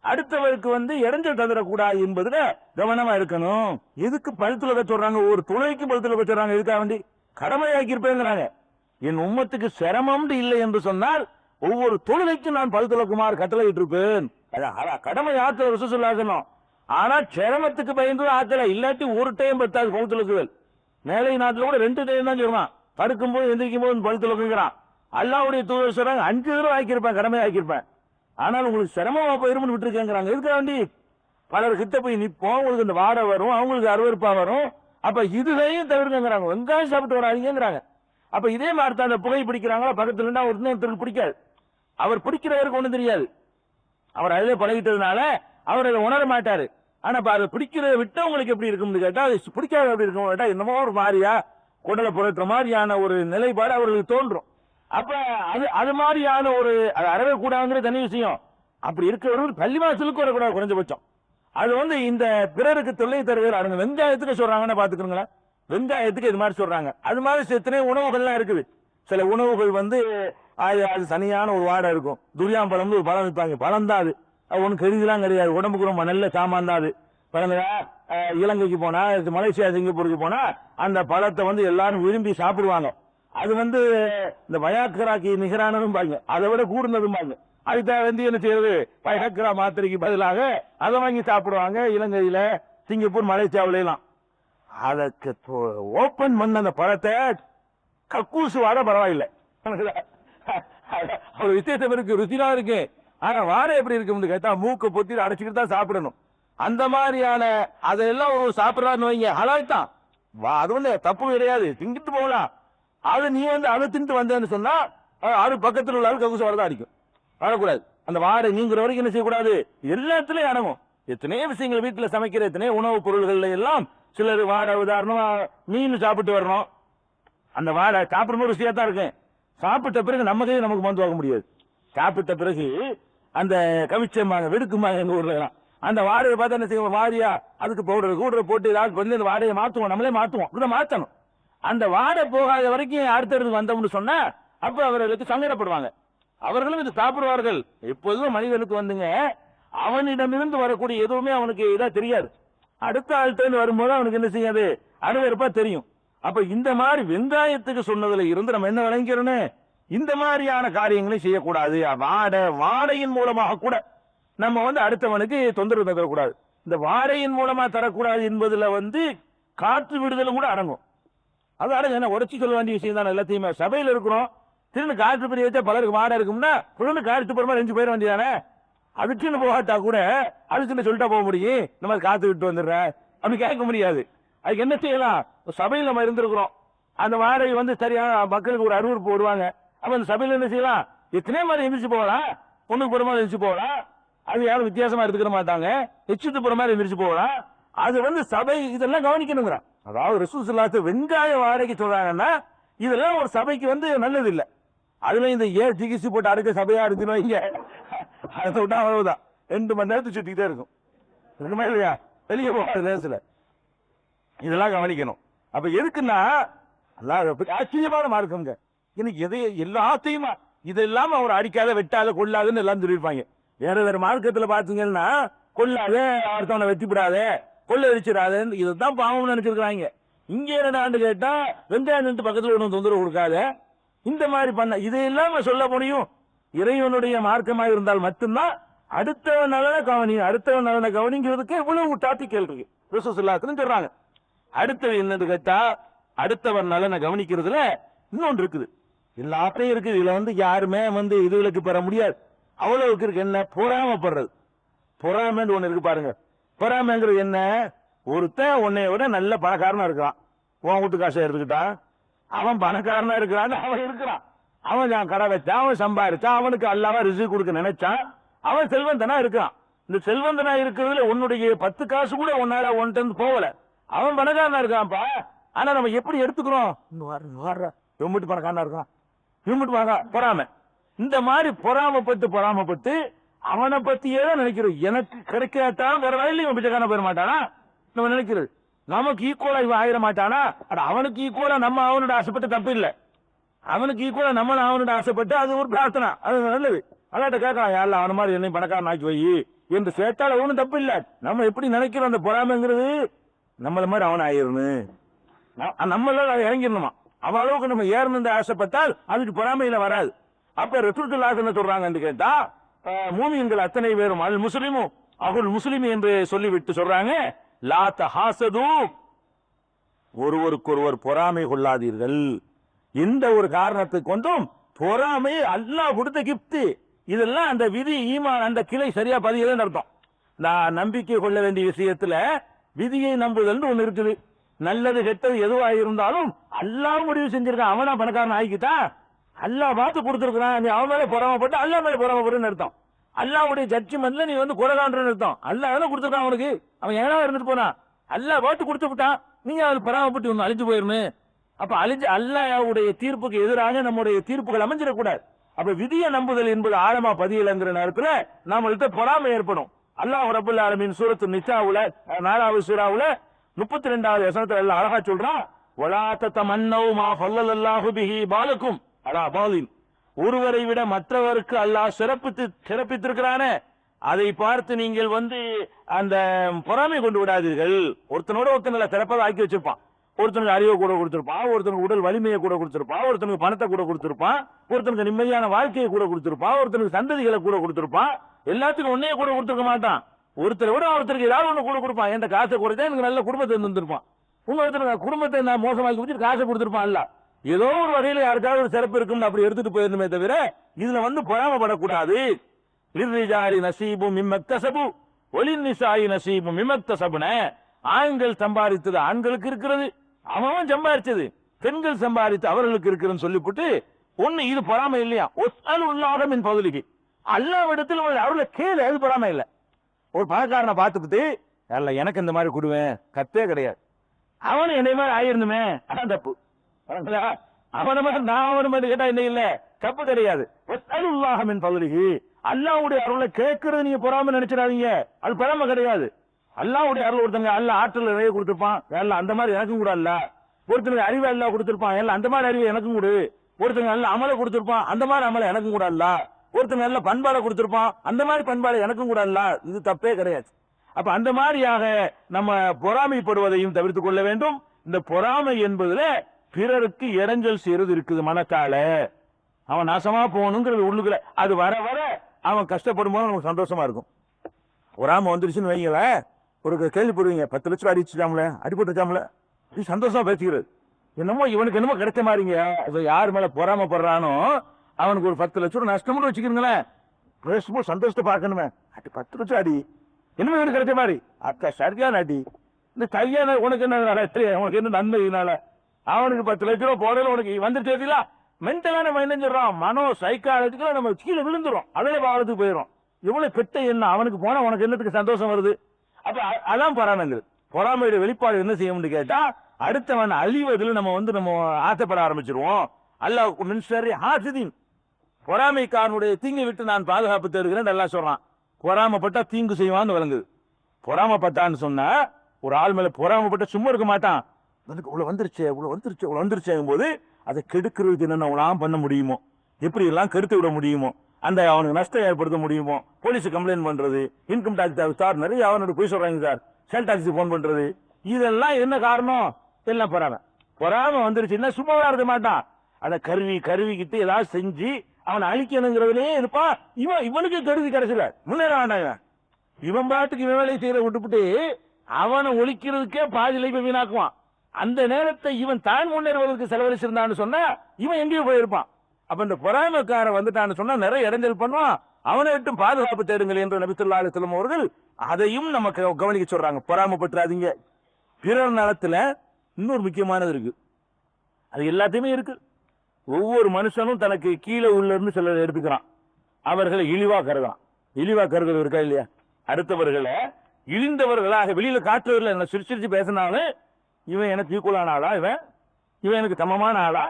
அடுத்தவருக்கு இடைஞ்சல் தந்துடக்கூடாது என்பதுல கவனமா இருக்கணும். எதுக்கு பழுத்துல வச்சு சொல்றாங்க? ஒரு துளைக்கு பழுத்துல வச்சு சொல்றாங்க. எதுக்காக வேண்டி? கடமையாக்கி இருப்பேங்கிறாங்க. என் உம்மத்துக்கு சிரமம் இல்லை என்று சொன்னால் ஒவ்வொரு தொழிலைக்கும் நான் பழுத்துலக்குமாறு கட்டளையிட்டு இருப்பேன். கடமை ஆத்துல ரசூல் ஸல்லல்லாஹு அலைஹி வஸல்லம். ஆனா சிரமத்துக்கு பயந்து ஆத்துல, இல்லாட்டி ஒரு டைம் பத்தாது பழுத்துலக்குவேல். மேலை நாட்டுல கூட 2 டைம் தான் சொல்றான், படுக்கும் போது எந்திரிக்கும் போது பழுத்துலக்குங்கிறான். அல்லாஹ்வுடைய தூதர் சொல்றாங்க 5 தடவை ஆக்கியிருப்பேன், கடமை ஆக்கியிருப்பேன், ஆனால் உங்களுக்கு சிரமமா போயிரும்னு விட்டுருக்கேங்கிறாங்க. எதுக்காக வேண்டி? பலர் கிட்ட போய் நிற்போம், உங்களுக்கு இந்த வாடை வரும், அவங்களுக்கு அருவருப்பா வரும். அப்ப இதுலையும் தவிர்க்கங்கிறாங்க. வெங்காயம் சாப்பிட்டு வராதீங்கிறாங்க. அப்ப இதே மாதிரி தான் அந்த புகை பிடிக்கிறாங்களா பக்கத்துல இருந்தா ஒருத்தருக்கு பிடிக்காது. அவர் பிடிக்கிறவருக்கு ஒண்ணும் தெரியாது, அவர் அதிலே பழகிட்டதுனால அவர் அதை உணர மாட்டாரு. ஆனா அதை பிடிக்கிறத விட்டு உங்களுக்கு எப்படி இருக்கும்னு கேட்டா, அது பிடிக்காத எப்படி இருக்கும் கேட்டா, என்னமோ ஒரு மாதிரியா குடலை புறத்துற மாதிரியான ஒரு நிலைப்பாடு அவர்களுக்கு தோன்றும். அப்ப அது மாதிரியான ஒரு அறவே கூடாதுங்கிற தனி விஷயம். அப்படி இருக்கிறவர்கள் பள்ளிவாசலுக்கு வரக்கூடாது குறைஞ்சபட்சம். அது இந்த பிறருக்கு தொல்லை தருகிற வெங்காயத்துக்கு சொல்றாங்கன்னு பாத்துக்கிறீங்களா? வெங்காயத்துக்கு இது மாதிரி சொல்றாங்க. அது மாதிரி எத்தனை உணவுகள்லாம் இருக்குது. சில உணவுகள் அது தனியான ஒரு வாடை இருக்கும். துரியாம்பழம் ஒரு பழம் வைப்பாங்க, பழம் தான் அது ஒன்னும் கெடுதலாம் கிடையாது, உடம்புக்கு ரொம்ப நல்ல சாமான் தான் அது. இலங்கைக்கு போனா, மலேசியா சிங்கப்பூருக்கு போனா அந்த பழத்தை எல்லாரும் விரும்பி சாப்பிடுவாங்க. அது இந்த வயாக்கராக்கு நிகரானதும் பாருங்க, அதை விட கூடுனதும் பாருங்க. அதுக்கு என்ன செய்யறது? வயாக்கரா மாத்திரைக்கு பதிலாக அதை வாங்கி சாப்பிடுவாங்க இலங்கையில, சிங்கப்பூர், மலேசியாவில எல்லாம். அதற்கு ஓபன் பண்ண அந்த பழத்தை கக்கூசு வாட பரவாயில்லை, ஒரு விசேஷம் இருக்கு, ருசியா இருக்கு. ஆனா வாடை எப்படி இருக்கும்னு கேட்டா மூக்க பொத்தி அடைச்சிக்கிட்டு தான் சாப்பிடணும். அந்த மாதிரியான அதெல்லாம் ஒரு சாப்பிடறான்னு வைங்க, ஹலால் தான், அது தப்பு கிடையாது, திங்கிட்டு போகலாம். அது நீ அதை தின்ட்டு வந்தேன்னு சொன்னா அது பக்கத்தில் உள்ள கக்கூசு வாடை தான் அடிக்கும், வரக்கூடாது. அந்த வாடை நீங்கிற வரைக்கும் என்ன செய்யக்கூடாது? எல்லாத்துலயும் அடங்கும். எத்தனையோ விஷயங்கள் வீட்டுல சமைக்கிற எத்தனையோ உணவுப் பொருள்கள் எல்லாம் சிலர் வாடை, உதாரணமா மீன் சாப்பிட்டு வரணும், அந்த வாடை சாப்பிடும்போது ருசியா தான் இருக்கு. சாப்பிட்ட பிறகு நமக்கு மருந்து வாங்க முடியாது. சாப்பிட்ட பிறகு அந்த கவிச்சமாங்க வெடுக்குமாங்க எங்க ஊர்ல அந்த வாடையை பார்த்தா என்ன செய்வோம்? வாரியா அதுக்கு பவுடர் போட்டு ஏதாவது அந்த வாடையை மாத்துவோம், நம்மளே மாத்துவோம், மாத்தணும். அந்த வாடை போகாத வரைக்கும் அடுத்தடுத்து வந்தோம்னு சொன்னா அப்ப அவர்களுக்கு சங்கடப்படுவாங்க, அவர்களும் இது சாப்பிடுவார்கள். எப்போதும் மனிதனுக்கு அவனிடமிருந்து வரக்கூடிய எதுவுமே அவனுக்கு இதா தெரியாது. அடுத்த ஆள்கிட்ட வரும்போது அவனுக்கு என்ன செய்யாது, அருவருப்பா தெரியும். அப்ப இந்த மாதிரி வெங்காயத்துக்கு சொன்னதுல இருந்து நம்ம என்ன விளங்கிறோன்னு, இந்த மாதிரியான காரியங்களை செய்யக்கூடாது. வாடையின் மூலமாக கூட நம்ம அடுத்தவனுக்கு தொந்தரவு தரக்கூடாது. இந்த வாடையின் மூலமா தரக்கூடாது என்பதுல காற்று விடுதலும் கூட அடங்கும். அது அடங்கு உடச்சி சொல்ல வேண்டிய விஷயம் தான். எல்லாத்தையுமே சபையில் இருக்கிறோம், திரும்ப காற்று பிரிய வச்சா பலருக்கு வாடை இருக்கும்னா புழுந்து காற்று போற மாதிரி 5 போயிட வேண்டியதானே. அதுக்குன்னு போகாட்டா கூட அதுக்குன்னு சொல்லிட்டா போக முடியும், இந்த மாதிரி காத்து விட்டு வந்துடுற அப்படி கேட்க முடியாது. அதுக்கு என்ன செய்யலாம், சபையில் நம்ம இருந்திருக்கிறோம், அந்த வாடகை சரியா மக்களுக்கு ஒரு அறிவுறுப்பு போடுவாங்க. அப்ப அந்த சபையில் என்ன செய்யலாம், எத்தனை மாதிரி எந்திரிச்சு போகலாம், பொண்ணுக்கு போற மாதிரி எந்திரிச்சு போகலாம், அது யாரும் வித்தியாசமா எடுத்துக்கிற மாட்டாங்க, எச்சித்து போற மாதிரி எந்திரிச்சு போகலாம். அது சபை இதெல்லாம் கவனிக்கணுங்கிறான். அதாவது ரசூலுல்லாஹ் வெங்காய வாடகைக்கு சொல்றாங்கன்னா இதெல்லாம் ஒரு சபைக்கு நல்லது இல்லை. அதுல இந்த டிகிசி போட்டு அடுக்க சபையா இருக்குன்னு வைங்க, அதை விட்டா அவ்வளவுதான், 2 மணி நேரத்துக்கு சுத்திக்கிட்டே இருக்கும். 2 மணி இல்லையா, வெளியே போகாத நேரத்துல இதெல்லாம் கவனிக்கணும். அப்ப எதுக்குன்னா ஆச்சரியமான மார்க்கங்க. எனக்கு எல்லாத்தையும் இதெல்லாம் அவர் அடிக்காத வெட்டாத கொள்ளாதுன்னு எல்லாம் சொல்லியிருப்பாங்க. வேற வேற மார்க்கத்துல பாத்தீங்கன்னா கொள்ளாத, அடுத்தவனை வெட்டிவிடாத, கொள்ள அடிச்சிடாதன்னு இதுதான் பாவம்னு நினைச்சிருக்காங்க. இங்க என்ன கேட்டா வெங்காயம் பக்கத்துல ஒன்றும் தொந்தரவு கொடுக்காத, இந்த மாதிரி பண்ண இதையெல்லாம் சொல்ல முடியும். இறைவனுடைய மார்க்கமாக இருந்தால் மட்டும்தான் அடுத்தவன் நலனை கவனி, அடுத்தவன் நலனை கவனிங்கிறதுக்கு இவ்வளவு டாபிக்கள் இருக்கு ரசூலுல்லாஹ் சொல்றாங்க. அடுத்தது என்னது கேட்டா, அடுத்தவன் நலனை கவனிக்கிறதுல இன்னொன்று இருக்குது, எல்லாத்தையும் இருக்குது. இதுல யாருமே இதுகளுக்கு பெற முடியாது, அவ்வளவுக்கு இருக்கு. என்ன, பொறாமப்படுறது. பொறாமைன்னு ஒண்ணு இருக்கு பாருங்க. பொறாமைங்கிறது என்ன, ஒருத்தன் உன்னைய விட நல்ல பணக்காரனா இருக்கிறான், உன் வீட்டு காசை எடுத்துக்கிட்டான், அவன் பணக்காரனா இருக்கிறான், அவன் இருக்கிறான், அவன் கடை வச்சான், அவன் சம்பாதிச்சான், அவனுக்கு அல்லாம ரிஸ்க் கொடுக்க நினைச்சான், அவன் செல்வந்தனா இருக்கான். இந்த செல்வந்தனா இருக்கிறதுல உன்னுடைய 10 காசு கூட உன்னால ஒன்ட்டு போகல, அவன் பணக்காரனா இருக்கான்ப்பா. ஆனா நம்ம எப்படி எடுத்துக்கிறோம், இவன் பணக்காரனா இருக்கான், இவன் பணக்கார, பொறாமை. இந்த மாதிரி பொறாமப்பட்டு அவனை பத்தியே தான் நினைக்கிறோம். எனக்கு கிடைக்காட்டான் வேற வயலையும் இவன் பிச்சைக்காரனா போயிட மாட்டானா நம்ம நினைக்கிறது. நமக்கு ஈக்குவலா இவன் ஆயிட மாட்டானா, அவனுக்கு ஈக்குவலா நம்ம அவனோட ஆசைப்பட்டு தப்பு இல்லை, அவனுக்கு ஈக்குவலா நம்ம அவனோட ஆசைப்பட்டு அது ஒரு பிரார்த்தனை, அது நல்லது. அதாட்ட கேட்கலாம், யாரில் அவன மாதிரி என்னை பணக்காரன் ஆக்கி வை என்று சேர்த்தால் ஒன்றும் தப்பு இல்லை. நம்ம எப்படி நினைக்கிறோம், அந்த பொறாமைங்கிறது நம்மள மாதிரி அவன் ஆயிரணும், நம்மள இறங்கிடணுமா, அவ அளவுக்கு நம்ம ஏறணும் ஆசைப்பட்டால் அதுக்கு பொறாமையில வராது. அப்ப ரசூலுல்லாஹ் என்ன சொல்றாங்கன்னு கேட்டா, மூமின்கள் அத்தனை பேரும் அல் முஸ்லிமும் அகுல் முஸ்லிம் என்று சொல்லிவிட்டு சொல்றாங்க, லா தஹாசது, ஒருவருக்கொருவர் பொறாமை கொள்ளாதீர்கள். எந்த ஒரு காரணத்தை கொண்டும் பொறாமை அல்லாஹ் கொடுத்த கிஃப்ட். இதெல்லாம் அந்த விதி ஈமான் அந்த கிளை சரியா பதியலன்னு அர்த்தம். நான் நம்பிக்கை கொள்ள வேண்டிய விஷயத்துல விதியை நம்புதல் ஒண்ணு இருக்குது. நல்லது கெட்டது எதுவா இருந்தாலும் அல்லாஹ் முடிவு செஞ்சிருக்கான், அவனா பணக்காரன் ஆகிக்கிட்டா, அல்லாஹ் பார்த்து கொடுத்திருக்கான், நீ அவன் மேல பொறாமப்பட்டு அல்லாஹ் மேல பொறாமப்படுன்னு அர்த்தம். அல்லாஹ்வுடைய ஜட்ஜ்மெண்ட்ல நீ குறைகான்றன்னு அர்த்தம். அல்லாஹ் எவ்வளவு கொடுத்திருக்கான் அவனுக்கு, அவன் ஏனா இருந்துட்டு போனா, அல்லாஹ் பார்த்து கொடுத்து விட்டான், நீங்க அதில் பொறாமப்பட்டு ஒன்னு அழிஞ்சு போயிடணும். அப்ப அழிஞ்சு அல்லாஹ்வுடைய தீர்ப்புக்கு எதிராக நம்முடைய தீர்ப்புகள் அமைஞ்சிடக்கூடாது. அப்ப விதியை நம்புதல் என்பது ஆழமா பதியலைங்கிற நேரத்துல நம்மள்கிட்ட பொறாமை ஏற்படும். அல்லாஹ் ரப்பல் ஆலமீன் சூரத்து நிசாவுல 4வது சூராவுல 32வது வசனத்துல எல்லாம் அழகா சொல்றான், வலா ததமன்னௌ மா ஃபல்லல்லாஹு பிஹி பாலக்கும் அலா பாலின், ஒருவரை விட மற்றவருக்கு அல்லாஹ் சிறப்பித்திருக்கிறானே அதை பார்த்து நீங்கள் அந்த பொறாமை கொண்டு விடாதீர்கள். ஒருத்தனோட ஒருத்தனை சிறப்பாக ஆக்கி வச்சிருப்பான், ஒருத்தனுக்கு அறிவை கூட கொடுத்திருப்பான், ஒருத்தனுக்கு உடல் வலிமையை கூட கொடுத்திருப்பான், ஒருத்தனுக்கு பணத்தை கூட கொடுத்திருப்பான், ஒருத்தனுக்கு நிம்மதியான வாழ்க்கையை கூட கொடுத்திருப்பான், ஒருத்தனுக்கு சந்ததிகளை கூட கொடுத்திருப்பான். எல்லாத்துக்கும் ஒன்னே கூட கொடுத்திருக்க மாட்டான். ஒருத்தரை விட ஒருத்தருக்கு ஏதாவது ஒண்ணு கூட கொடுப்பான். என் காசை கொடுத்தா எனக்கு நல்ல குடும்பத்தை தந்திருப்பான், இன்னொருத்தருக்கு குடும்பத்தை நான் மோசமாக்கி கொடுத்து காசை கொடுத்திருப்பான். இல்ல ஏதோ ஒரு வகையில யாருக்காவது ஒரு சிறப்பு இருக்கும் அப்படி எடுத்துட்டு போயிருந்தமே தவிர இதுல பொறாமப்படக்கூடாது. லிர்ரிஜாலி நஸீபும் மிம்மக்தஸபு வலின்னிசாஇ நஸீபும் மிம்மக்தஸபுன, ஆண்கள் சம்பாதித்தது ஆண்களுக்கு இருக்கிறது, அவன் சம்பாதிச்சது பெண்கள் சம்பாதித்து அவர்களுக்கு இருக்கிறன்னு சொல்லிவிட்டு ஒண்ணு இது பொறாமை இல்லையா. ஒஸ்அலுல்லாஹ மின் ஃபضலிஹி, அல்லாஹ்விடத்தில் அவர்களை கேளு, அது பொறாமை இல்ல. ஒரு பணக்காரனை பார்த்துக்கிட்டு அல்ல எனக்கு இந்த மாதிரி கொடுவேன் கத்தே கிடையாது, அவனு என்னை மாதிரி ஆயிருந்துமே அதான் தப்பு. அவன மாதிரி நான் அவன மாதிரி கேட்டா என்ன இல்ல தப்பு கிடையாது. ஒஸ்அலுல்லாஹ மின் ஃபضலிஹி, அல்லாஹ்வுடைய அருளை கேட்கறது நீங்க பொறாமை நினைச்சிடாதீங்க, அது பொறாமை கிடையாது. அல்லாஹ்வுடைய அருள் ஒருத்தங்க அல்ல ஆற்றல் நிறைய கொடுத்திருப்பான், எல்லாம் அந்த மாதிரி எனக்கும் கூட அல்ல. ஒருத்தனுக்கு அறிவை எல்லாம் கொடுத்திருப்பான், எல்லாம் அந்த மாதிரி அறிவை எனக்கும் கூட. ஒருத்தங்க நல்ல அமலை கொடுத்திருப்பான், அந்த மாதிரி அமலை எனக்கும் கூட அல்ல. ஒருத்தர் நல்ல பண்பாடை கொடுத்திருப்பான், அந்த மாதிரி பண்பாடு எனக்கும் கூட இல்ல, இது தப்பே கிடையாது. அப்ப அந்த மாதிரியாக நம்ம பொறாமைப்படுவதையும் தவிர்த்து கொள்ள வேண்டும். இந்த பொறாமை என்பதுல பிறருக்கு இடைஞ்சல் செய்யறது இருக்குது. மனத்தால அவன் நாசமா போகணுங்கிறது உள்ளுக்குள்ள, அது வர வர அவன் கஷ்டப்படும் போது நமக்கு சந்தோஷமா இருக்கும். பொறாமை வந்துருச்சுன்னு வைங்கள, ஒரு கேள்விப்படுவீங்க, 10 லட்சம் அடிச்சுட்டாமல, அடிபட்டு வச்சாமல, இது சந்தோஷமா பேசிக்கிறது. என்னமோ இவனுக்கு என்னமோ கிடைச்ச மாதிரிங்க. யார் மேல பொறாமப்படுறானோ அவனுக்கு ஒரு 10 லட்சம் நஷ்டம்னு வச்சுக்கிறீங்களேன், பேசும்போது சந்தோஷத்தை பார்க்கணுமே, அடி 10 லட்சம் அடி, என்னமோ இவனுக்கு கிடைச்ச மாதிரி, அக்கா சரியான அடி, இந்த சரியான உனக்கு என்ன உனக்கு என்ன நன்மையினால அவனுக்கு 10 லட்சம் ரூபாய் போடல, உனக்கு வந்துருச்சு. மென்டலா நம்ம என்ன சொல்றோம், மனோ சைக்காலஜிக்கலா நம்ம கீழே விழுந்துரும், அதே பாவத்துக்கு போயிடும். எவ்வளவு பெட்ட என்ன அவனுக்கு போனா உனக்கு என்னத்துக்கு சந்தோஷம் வருது? அப்ப அதான் பொறாமைங்கிறது. பொறாமையோட வெளிப்பாடு என்ன செய்யும்னு கேட்டா, அடுத்தவன் அழிவதில் நம்ம ஆசைப்பட ஆரம்பிச்சிருவோம். அல்லாஹ் மின் ஷர்ரி ஹாசிதீன், பொறாமைக்காரனுடைய தீங்கை விட்டு நான் பாதுகாப்பு தருகிறேன் நல்லா சொல்றான். பொறாமப்பட்டா தீங்கு செய்வான்னு விளங்குது. பொறாமப்பட்டான்னு சொன்னா ஒரு ஆள் மேல பொறாமப்பட்ட சும்மா இருக்க மாட்டான். இவ்வளவு வந்துருச்சே போது அதை கெடுக்கிறதுக்கு என்னென்ன பண்ண முடியுமோ, எப்படி எல்லாம் கெடுத்து விட முடியுமோ, அந்த அவனுக்கு நஷ்டம் ஏற்படுத்த முடியுமோ, போலீஸ் கம்ப்ளைண்ட் பண்றது, இன்கம் டாக்ஸ் சார் நிறைய அவனோட போய் சொல்றாங்க சார், சேல் டாக்ஸி போன் பண்றது, இதெல்லாம் என்ன காரணம்? எல்லாம் பொறாம வந்துருச்சுன்னா சும்மா இருக்க மாட்டான். அதை கருவிக்கிட்டு ஏதாவது செஞ்சு அவனை அழிக்கணுங்கிறதுலயே இருப்பான். இவனுக்கு கருதி கிடைச்சல முன்னேற வேண்டாம். இவன் பாட்டுக்கு இவன் வேலையை செய்யற விட்டுப்புட்டு அவனை ஒழிக்கிறதுக்கே பாதியில வீணாக்குவான். அந்த நேரத்தை இவன் தான் முன்னேறுவதற்கு செலவழிச்சிருந்தான்னு சொன்னா இவன் எங்கேயும் போயிருப்பான். அப்ப இந்த பொறாமைக்காரன் வந்துட்டான்னு சொன்னா நிறைய இடைஞ்சல் பண்ணுவான். அவனை விட்டு பாதுகாப்பு தேடுங்கள் என்று நபி ஸல்லல்லாஹு அலைஹி வஸல்லம் அவர்கள் அதையும் நமக்கு கவனிக்க சொல்றாங்க. பொறாமைப்பட்டுறாதீங்க. பிறர் நலத்துல இன்னொரு முக்கியமானது இருக்கு, அது எல்லாத்தையுமே இருக்கு. ஒவ்வொரு மனுஷனும் தனக்கு கீழே உள்ள இருந்து சிலர் எடுத்துக்கிறான், அவர்களை இழிவா கருதான். இழிவா கருதல் இருக்கா இல்லையா? அடுத்தவர்களை இழிந்தவர்களாக வெளியில காட்டுறதுல என்ன சிரிச்சு பேசினாலும் இவன் எனக்கு ஈக்குவலான ஆளா, இவன் எனக்கு சமமான ஆளா,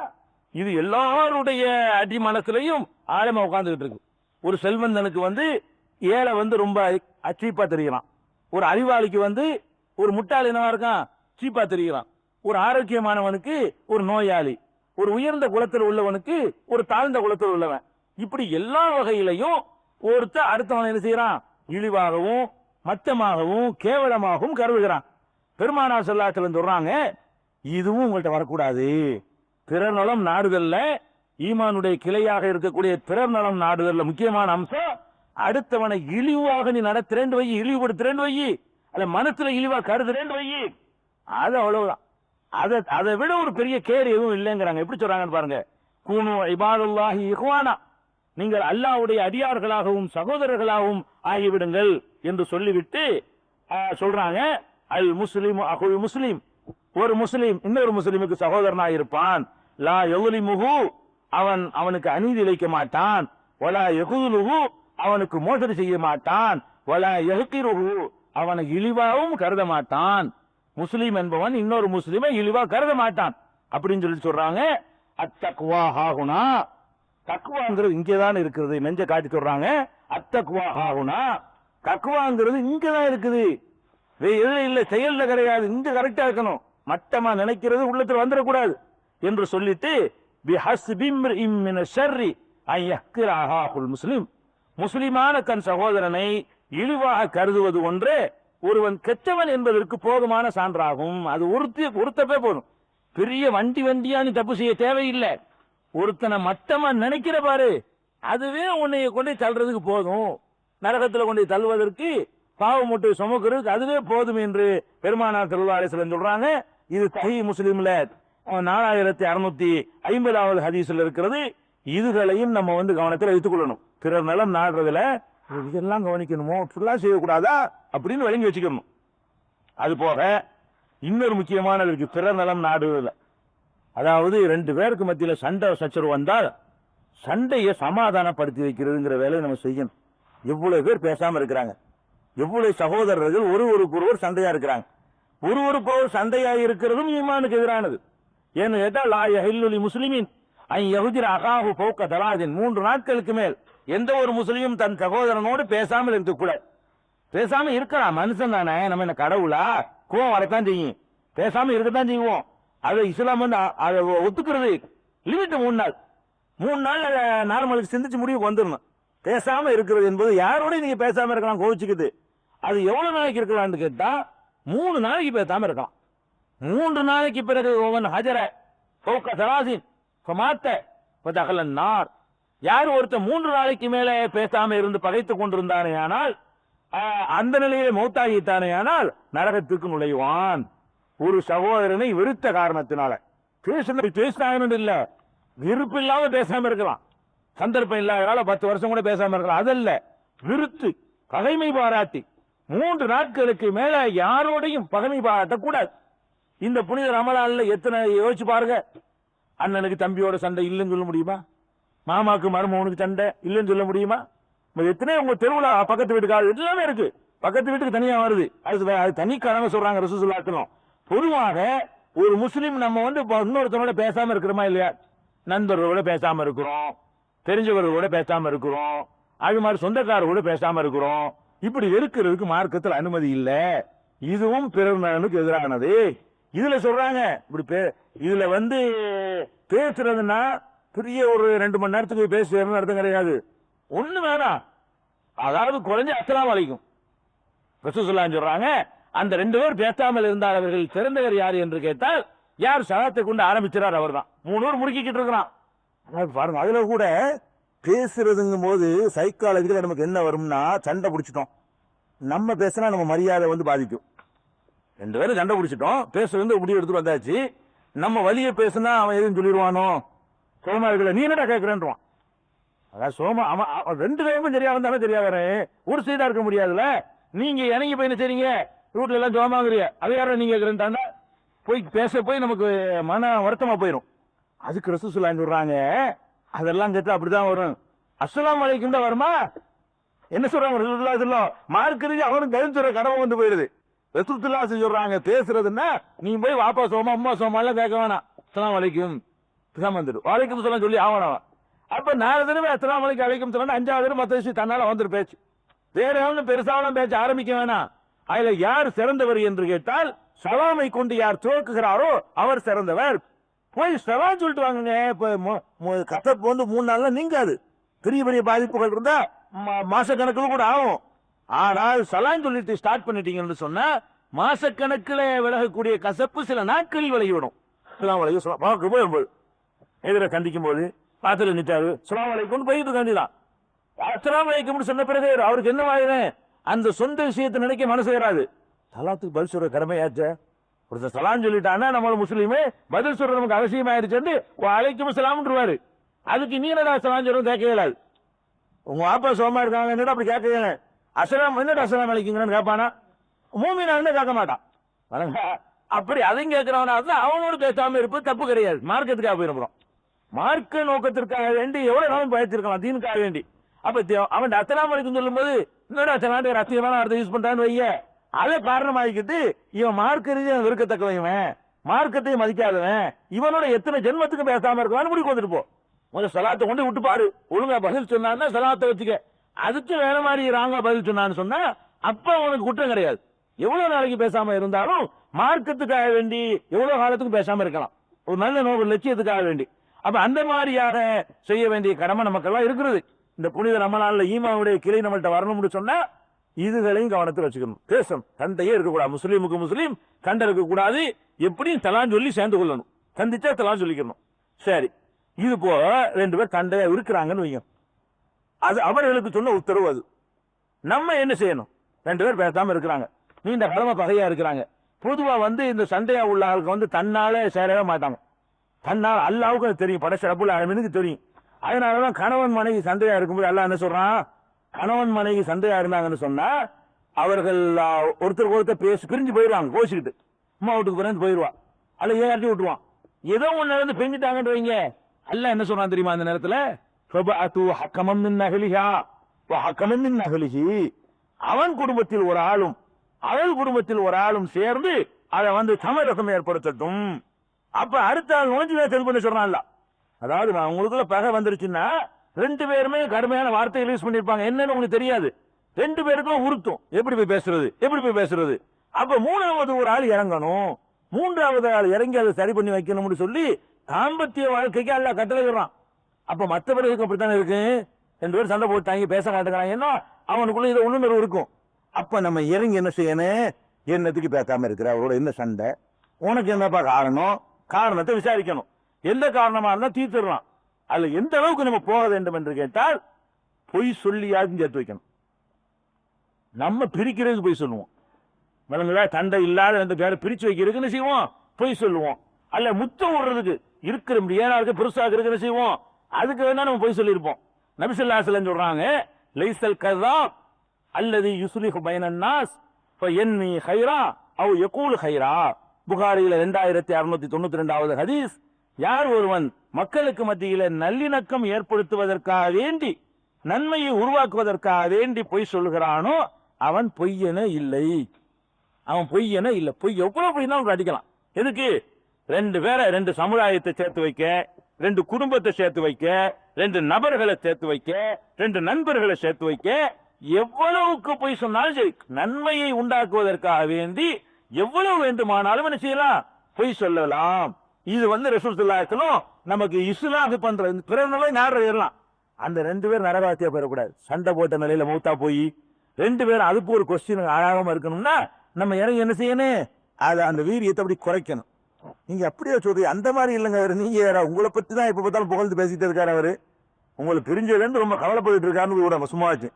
இது எல்லாருடைய அடி மனசுலையும் ஆழமா உட்கார்ந்துகிட்டு இருக்கு. ஒரு செல்வந்தனுக்கு ஏழை ரொம்ப சீப்பா தெரிகிறான். ஒரு அறிவாளிக்கு ஒரு முட்டாள் என்னவா இருக்கான், சீப்பா தெரிகிறான். ஒரு ஆரோக்கியமானவனுக்கு ஒரு நோயாளி, ஒரு உயர்ந்த குலத்தில் உள்ளவனுக்கு ஒரு தாழ்ந்த குலத்தில் உள்ளவன், இப்படி எல்லா வகையிலையும் ஒருத்தர் அடுத்தவன் என்ன செய்யறான், இழிவாகவும் மட்டமாகவும் கேவலமாகவும் கருதுகிறான். பெருமானார் ஸல்லல்லாஹு அலைஹி வஸல்லம் சொல்றாங்க, இதுவும் உங்கள்கிட்ட வரக்கூடாது. பிறர் நலம் நாடுதல்ல, ஈமானுடைய கிளையாக இருக்கக்கூடிய பிறர் நலம் நாடுதல்ல முக்கியமான அம்சம், அடுத்தவனை இழிவாக நீ நடத்துறேன் வை, இழிவுபடுத்துறேன் வை, அல்ல மனசுல இழிவா கருதுறேன் வை, அது அவ்வளவுதான். அதை விட ஒரு பெரிய கேர் எதுவும் இல்லைங்கிறாங்க. எப்படி சொல்றாங்கன்னு பாருங்க, கூனு இபாதுல்லாஹி இஹ்வானா, நீங்கள் அல்லாஹ்வுடைய அடியார்களாகவும் சகோதரர்களாகவும் ஆகிவிடுங்கள் என்று சொல்லிவிட்டு சொல்றாங்க, அல் முஸ்லிம் அகுல் முஸ்லிம், ஒரு முஸ்லிம் இன்னொரு முஸ்லிமுக்கு சகோதரனாக இருப்பான், லா யظلمஹு, அவனுக்கு அநீதி இழைக்க மாட்டான், வலா யகுதுலுஹு, அவனுக்கு மோசடி செய்ய மாட்டான், வலா யஹ்கிருஹு, அவனை இழிவாகவும் கருத மாட்டான். முஸ்லிம் என்பவன் இன்னொரு முஸ்லிமை இழிவா கருத மாட்டான் அப்படின்னு சொல்லி சொல்றாங்க. அத்தக்வா ஹாகுனா, தக்வாங்கிறது இங்கேதான் இருக்கிறது, நெஞ்ச காட்டி சொல்றாங்க. அத்தக்வா ஹாகுனா, தக்வாங்கிறது இங்கதான் இருக்குது, இல்ல செயல்ல கிடையாது, இங்க கரெக்டா இருக்கணும், மட்டமா நினைக்கிறது உள்ளத்துல வந்துடக்கூடாது என்று சொல்லிட்டு முஸ்லிம், முஸ்லிமான தன் சகோதரனை இழிவாக கருதுவது ஒன்று ஒருவன் கெட்டவன் என்பதற்கு போதுமான சான்றாகும். அது ஒருத்தப்பே போதும். பெரிய வண்டியா நீ தப்பு செய்ய தேவையில்லை. ஒருத்தனை மட்டமா நினைக்கிற பாரு, அதுவே உன்னைய கொண்டு தள்ளுறதுக்கு போதும். நரகத்துல கொண்டு தள்ளுவதற்கு பாவ மூட்டை சுமக்கிறதுக்கு அதுவே போதும் என்று பெருமானார் ஸல்லல்லாஹு அலைஹி வஸல்லம் சொல்றாங்க. இது சஹீஹ் முஸ்லிம்ல 4650வது ஹதீஸ்ல இருக்கிறது. இதுகளையும் நம்ம கவனத்தில் வைத்துக் கொள்ளணும். பிறர் நலம் நாடுறதுல இதெல்லாம் கவனிக்கணுமோ, ஃபுல்லா செய்யக்கூடாதா அப்படின்னு வழங்கி வச்சுக்கணும். அது போக இன்னொரு முக்கியமானது இருக்கு பிறர் நலம் நாடுவதில். அதாவது 2 பேருக்கு மத்தியில சண்டை சச்சரவு வந்தால் சண்டையை சமாதானப்படுத்தி வைக்கிறதுங்கிற வேலையை நம்ம செய்யணும். எவ்வளவு பேர் பேசாம இருக்கிறாங்க, எவ்வளவு சகோதரர்கள் ஒருவருக்கொருவர் சண்டையா இருக்கிறாங்க. ஒருவருக்கொருவர் சண்டையா இருக்கிறதும் ஈமானுக்கு எதிரானது. ஏன்னு கேட்டா, லா யஹில்லு லி முஸ்லிமின் அன் யஹ்ஜிர அகாஹு ஃபௌக தலாஜின், 3 நாட்களுக்கு மேல் எந்த ஒரு முஸ்லிமும் தன் சகோதரனோடு பேசாமல் இருக்கக்கூடாது. பேசாம இருக்கலாம், மனுஷன் தானே, நம்ம என்ன கடவுளா, கோவம் வரத்தான் செய்யும், பேசாம இருக்கத்தான் செய்வோம். அது இஸ்லாம் அதை ஒத்துக்கிறது. லிமிட் 3 நாள். 3 நாள் நார்மலுக்கு சிந்திச்சு முடிவுக்கு வந்துடணும். பேசாம இருக்கிறது என்பது யாரோட நீங்க பேசாம இருக்கலாம் கோவிச்சுக்குது. அது எவ்வளவு நாளைக்கு இருக்கலாம்னு கேட்டா 3 நாளைக்கு பேசாம இருக்கலாம். 3 நாளைக்கு பிறகு ஒவன் ஹஜர ஃபௌக தராசின் ஃபமாத்த நார். யார் ஒருத்தர் 3 நாளைக்கு மேல பேசாம இருந்து பகைத்துக் கொண்டிருந்தானே ஆனால், அந்த நிலையிலே மௌத்தாகித்தானே ஆனால் நரகத்துக்கு நுழைவான். ஒரு சகோதரனை வெறுத்த காரணத்தினால பேசினாங்க இல்ல, விருப்பு இல்லாம பேசாம இருக்கலாம், சந்தர்ப்பம் இல்லாத 10 வருஷம் கூட பேசாம இருக்கலாம். அதல்ல, விருத்து பகைமை பாராட்டி 3 நாட்களுக்கு மேல யாரோடையும் பகைமை பாராட்டக்கூடாது. இந்த புனித ரமலான்ல எத்தனை யோசிச்சு பாருங்க. அண்ணனுக்கு தம்பியோட சண்டை இல்லைன்னு சொல்ல முடியுமா? மாமாக்கு மருமகனுக்கு சண்டை இல்லைன்னு சொல்ல முடியுமா? எத்தனை உங்க தெருவுல பக்கத்து வீட்டுக்காரர் எல்லாமே இருக்கு. பக்கத்து வீட்டுக்கு தனியா வருது, அது தனி கடமை சொல்றாங்க ரசூலுல்லாஹ். பொதுவாக ஒரு முஸ்லீம் நம்ம இன்னொருத்தனோட பேசாம இருக்கிறோமா இல்லையா? நண்பர்களோட பேசாம இருக்கிறோம், தெரிஞ்சவர்களோட பேசாம இருக்கிறோம், அது மாதிரி சொந்தக்காரர்களோட பேசாம இருக்கிறோம். இப்படி இருக்கிறதுக்கு மார்க்கத்தில் அனுமதி இல்ல. இதுவும் பிறர் நலனுக்கு எதிரானது. இதுல சொல்றாங்க இப்படி இதுல பேசுறதுன்னா பெரிய ஒரு 2 மணி நேரத்துக்கு பேசுறதுன்னு அர்த்தம் கிடையாது. ஒண்ணு வேணாம், அதாவது குறைஞ்ச அஸ்ஸலாமு அலைக்கும் ரசூலுல்லாஹ் சொல்றாங்க. அந்த 2 பேர் பேசாமல் இருந்தால் அவர்கள் சிறந்தவர் யார் என்று கேட்டால், யார் சலாத்தை கொண்டு ஆரம்பிச்சார் அவர் தான். 3 பேர் முறுக்கிட்டு இருக்கிறான் பாருங்க. அதுல கூட பேசுறதுங்கும் போது சைக்காலஜில நமக்கு என்ன வரும்னா, சண்டை பிடிச்சிட்டோம், நம்ம பேசினா நம்ம மரியாதை பாதிக்கும். 2 பேரும் சண்டை பிடிச்சிட்டோம், பேசுறது முடிவு எடுத்துட்டு வந்தாச்சு. நம்ம வழிய பேசுனா அவன் எதுவும் சொல்லிடுவானோ, சோமா இருக்கல நீ என்னடா கேட்கிறேன்றான். அதாவது சோமா அவன் 2 பேருமே சரியா வந்தாலும் சரியா வேற ஒரு சைடா இருக்க முடியாதுல்ல. நீங்க இறங்கி போய் என்ன செய்றீங்க, ரூட்ல எல்லாம் சோமாங்கிறிய, அதை யாரும் நீங்க கேட்கிறேன்டா போய் பேச போய் நமக்கு மன வருத்தமா போயிடும். அதுக்கு ரசூலுல்லாஹ் சொல்றாங்க, அதெல்லாம் கேட்டா அப்படிதான் வரும். அஸ்ஸலாமு அலைக்கும் தான் வருமா? என்ன சொல்றாங்க ரசூலுல்லாஹ்? மார்க்கறிஞ்சு அவனுக்கு கருத்து சொல்ற கடமை போயிருது. ரசூலுல்லாஹ் சொல்றாங்க, பேசுறதுன்னா நீ போய் வாப்பா சோமா அம்மா சோமா எல்லாம் கேட்க வேணாம், அஸ்ஸலாமு அலைக்கும் வந்துடும், வலைக்கும் சலாம் சொல்லி ஆகணும். அப்ப 4 தடவை அஸ்ஸலாமு அலைக்கும் அலைக்கும் சொன்னா 5வது தடவை மத்த விஷயம் தன்னால வந்துரு பேச்சு. வேற எவனும் பெருசாவெல்லாம் பேச்சு ஆரம்பிக்க வேணாம். அதுல யார் சிறந்தவர் என்று கேட்டால், சலாமை கொண்டு யார் துவக்குகிறாரோ அவர் சிறந்தவர். போய் சலாம் சொல்லிட்டு வாங்குங்க. இப்ப கசப்பு 3 நாள்ல நீங்காது. பெரிய பெரிய பாதிப்புகள் இருந்தா மாசக்கணக்கில் கூட ஆகும். ஆனால் சலாம் சொல்லிட்டு ஸ்டார்ட் பண்ணிட்டீங்கன்னு சொன்னா மாசக்கணக்கில் விலகக்கூடிய கசப்பு சில நாட்களில் விலகிவிடும். எதிர கண்டிக்கும் போது பாத்துல நிட்டாரு, அஸ்ஸலாமு அலைக்கும் போயிட்டு கண்டிதான். அஸ்ஸலாமு அலைக்கும் சொன்ன பிறகு அவருக்கு என்ன ஆகுது, அந்த சொந்த விஷயத்தை நினைக்க மனசு வராது. சலாத்துக்கு பதில் சொல்ற கடமையாச்ச. ஒருத்தர் சலாம் சொல்லிட்டான்னா நம்மள முஸ்லீமே பதில் சொல்ற நமக்கு அவசியமாயிருச்சு. அலைக்கும் சலாம்ன்றுவாரு. அதுக்கு நீ என்னடா சலாம் சொல்றது கேட்க இயலாது. உங்க வாப்பா சோமா இருக்காங்க என்னடா அப்படி கேட்க, அஸ்ஸலாம் என்னடா அஸ்ஸலாமு அலைக்கும்னு கேட்பானா? மூமினான்னு கேட்க மாட்டான். அப்படி அதையும் கேட்கிறவனா அவனோடு பேசாம இருப்பது தப்பு கிடையாது. மார்க்கத்துக்காக போயிருக்கிறோம், மார்க்க நோக்கத்திற்காக வேண்டி எவ்வளவு நாளும் பயத்திருக்கலாம் தீனுக்காக வேண்டி. அப்ப அவன் அஸ்ஸலாமு அலைக்கும் சொல்லும் போது இன்னொரு அசிங்கமான அர்த்தம் யூஸ் பண்றான்னு வைய, அதை காரணமாக்கிட்டு இவன் மார்க்க ரீதியாக வெறுக்கத்தக்கவன், மார்க்கத்தை மதிக்காதவன், இவனோட எத்தனை ஜென்மத்துக்கு பேசாம இருக்கான்னு முடிவு வந்துட்டு போ. முதல் சலாத்தை கொண்டு விட்டு பாரு. ஒழுங்கா பதில் சொன்னான்னா சலாத்தை வச்சுக்க. அதுக்கு வேற மாதிரி ராங்கா பதில் சொன்னான்னு சொன்னா அப்ப அவனுக்கு குற்றம் கிடையாது. எவ்வளவு நாளைக்கு பேசாம இருந்தாலும் மார்க்கத்துக்காக வேண்டி எவ்வளவு காலத்துக்கு பேசாம இருக்கலாம், ஒரு நல்ல நோக்கு லட்சியத்துக்காக வேண்டி. அப்ப அந்த மாதிரியாக செய்ய வேண்டிய கடமை நமக்கெல்லாம் இருக்கிறது. இந்த புனித ரமலான்ல ஈமாவுடைய கிளை நம்மள்ட்ட வரணும்னு சொன்னா இதுகளையும் கவனத்தில் வச்சுக்கணும். பேசணும், சண்டையே இருக்கக்கூடாது. முஸ்லீமுக்கு முஸ்லீம் சண்டை இருக்கக்கூடாது. எப்படியும் தலான் சொல்லி சேர்ந்து கொள்ளணும், சந்திச்சா தலான் சொல்லிக்கணும். சரி, இது போல 2 பேர் சண்டையா இருக்கிறாங்கன்னு வைங்க, அது அவர்களுக்கு சொன்ன உத்தரவு. அது நம்ம என்ன செய்யணும்? 2 பேர் பேசாம இருக்கிறாங்க, நீண்ட கடமை பகையா இருக்கிறாங்க. பொதுவா இந்த சண்டையா உள்ள ஆளுக்கு தன்னால சேரவே மாட்டாங்க. தன்னால் அல்லாவுக்கு தெரியும், படைச்ச ரப்புல் ஆலமீனுக்கு தெரியும். அதனாலதான் கணவன் மனைவி சண்டையா இருக்கும்போது அல்லாஹ் என்ன சொல்றான், கணவன் மனைவி சண்டையா இருந்தாங்கன்னு சொன்னா அவர்கள் ஒருத்தருக்கு ஒருத்தர் பேசி பிரிஞ்சு போயிடுவாங்க. கோச்சிக்கிட்டு அம்மா வீட்டுக்கு பிறந்து போயிடுவா, அல்ல ஏற்றி விட்டுருவான். ஏதோ ஒன்னு இருந்து பிரிஞ்சுட்டாங்கன்னு வைங்க, அல்லாஹ் என்ன சொல்றான் தெரியுமா அந்த நேரத்துல, அவன் குடும்பத்தில் ஒரு ஆளும் அவள் குடும்பத்தில் ஒரு ஆளும் சேர்ந்து அதை சமரசம் ஏற்படுத்தட்டும். அப்ப அடுத்த ஆள் நோஞ்சி செல் பண்ண சொல்றான்ல. அதாவது நான் உங்களுக்குள்ள பகை வந்துருச்சுன்னா 2 பேருமே கடுமையான வார்த்தைகள் யூஸ் பண்ணிருப்பாங்க, என்னன்னு உங்களுக்கு தெரியாது. 2 பேருக்கும் உருத்தும், எப்படி போய் பேசுறது எப்படி போய் பேசுறது. அப்ப 3வது ஒரு ஆள் இறங்கணும், 3வது ஆள் இறங்கி அதை சரி பண்ணி வைக்கணும்னு சொல்லி தாம்பத்திய வாழ்க்கைக்கு அல்லாஹ் கட்டளை சொல்றான். அப்ப மற்றவர்களுக்கு அப்படித்தானே இருக்கு. 2 பேரும் சண்டை போட்டாங்க, பேச காட்டுக்கிறாங்க, என்ன அவனுக்குள்ள இது உள்ளுணர்வு இருக்கும். அப்ப நம்ம இறங்கி என்ன செய்யணும், என்னத்துக்கு பேசாம இருக்கிற, அவரோட என்ன சண்டை, உனக்கு என்னப்பா காரணம், காரணத்தை விசாரிக்கணும். எந்த காரணமா இருந்தா தீர்த்துடலாம். அதுல எந்த அளவுக்கு நம்ம போக வேண்டும் என்று கேட்டால் பொய் சொல்லியாச்சும் சேர்த்து வைக்கணும். நம்ம பிரிக்கிறதுக்கு பொய் சொல்லுவோம், விலங்குல சண்டை இல்லாத 2 பேரை பிரிச்சு வைக்கிறதுக்கு என்ன செய்வோம், பொய் சொல்லுவோம். அல்ல முத்தம் விடுறதுக்கு இருக்கிற ஏன்னா இருக்கு பெருசாக இருக்கு என்ன செய்வோம், அதுக்கு வேணா நம்ம பொய் சொல்லியிருப்போம். நபி ஸல்லல்லாஹு அலைஹி வஸல்லம் சொல்றாங்க, லைஸல் கஸாப் அல்லதி யுஸ்லிஹு பைனன் நாஸ் ஃபயன்னி கைரா அவ் யகூல் கைரா. புகாரியில 2692வது ஹதீஸ். யார் ஒருவன் மக்களுக்கு மத்தியில நல்லிணக்கம் ஏற்படுத்துவதற்காக வேண்டி, நன்மையை உருவாக்குவதற்காக வேண்டி பொய் சொல்லுகிறானோ அவன் பொய்யன இல்லை, அவன் பொய்யன இல்லை. பொய் எவ்வளவு பொய் தான் அடிக்கலாம். எதுக்கு, 2 பேரை 2 சமுதாயத்தை சேர்த்து வைக்க, 2 குடும்பத்தை சேர்த்து வைக்க, 2 நபர்களை சேர்த்து வைக்க, 2 நண்பர்களை சேர்த்து வைக்க, எவ்வளவுக்கு பொய் சொன்னாலும் சரி, நன்மையை உண்டாக்குவதற்காக வேண்டி எவ்வளவு வேண்டுமானாலும் என்ன செய்யலாம், பொய் சொல்லலாம். இது ரசூல் ஸல்லல்லாஹு அலைஹி வஸல்லம் நமக்கு இஸ்லாம் பண்றது. பிறனால யாரும் ஏறலாம், அந்த 2 பேர் நரகவாசியா போயிடக்கூடாது. சண்டை போட்ட நிலையில மௌத்தா போய் 2 பேரும் அதுக்கு ஒரு கொஸ்டின் ஆகாம இருக்கணும்னா நம்ம இறங்கி என்ன செய்யணும், அதை அந்த வீரியத்தை அப்படி குறைக்கணும். நீங்க அப்படியே சொல்றீங்க, அந்த மாதிரி இல்லைங்க அவரு, நீங்க உங்களை பத்தி தான் எப்ப பார்த்தாலும் புகழ்ந்து பேசிட்டு இருக்காரு அவரு, உங்களுக்கு பிரிஞ்சதுல இருந்து ரொம்ப கவலைப்பட்டு இருக்காருன்னு கூட சும்மாச்சு.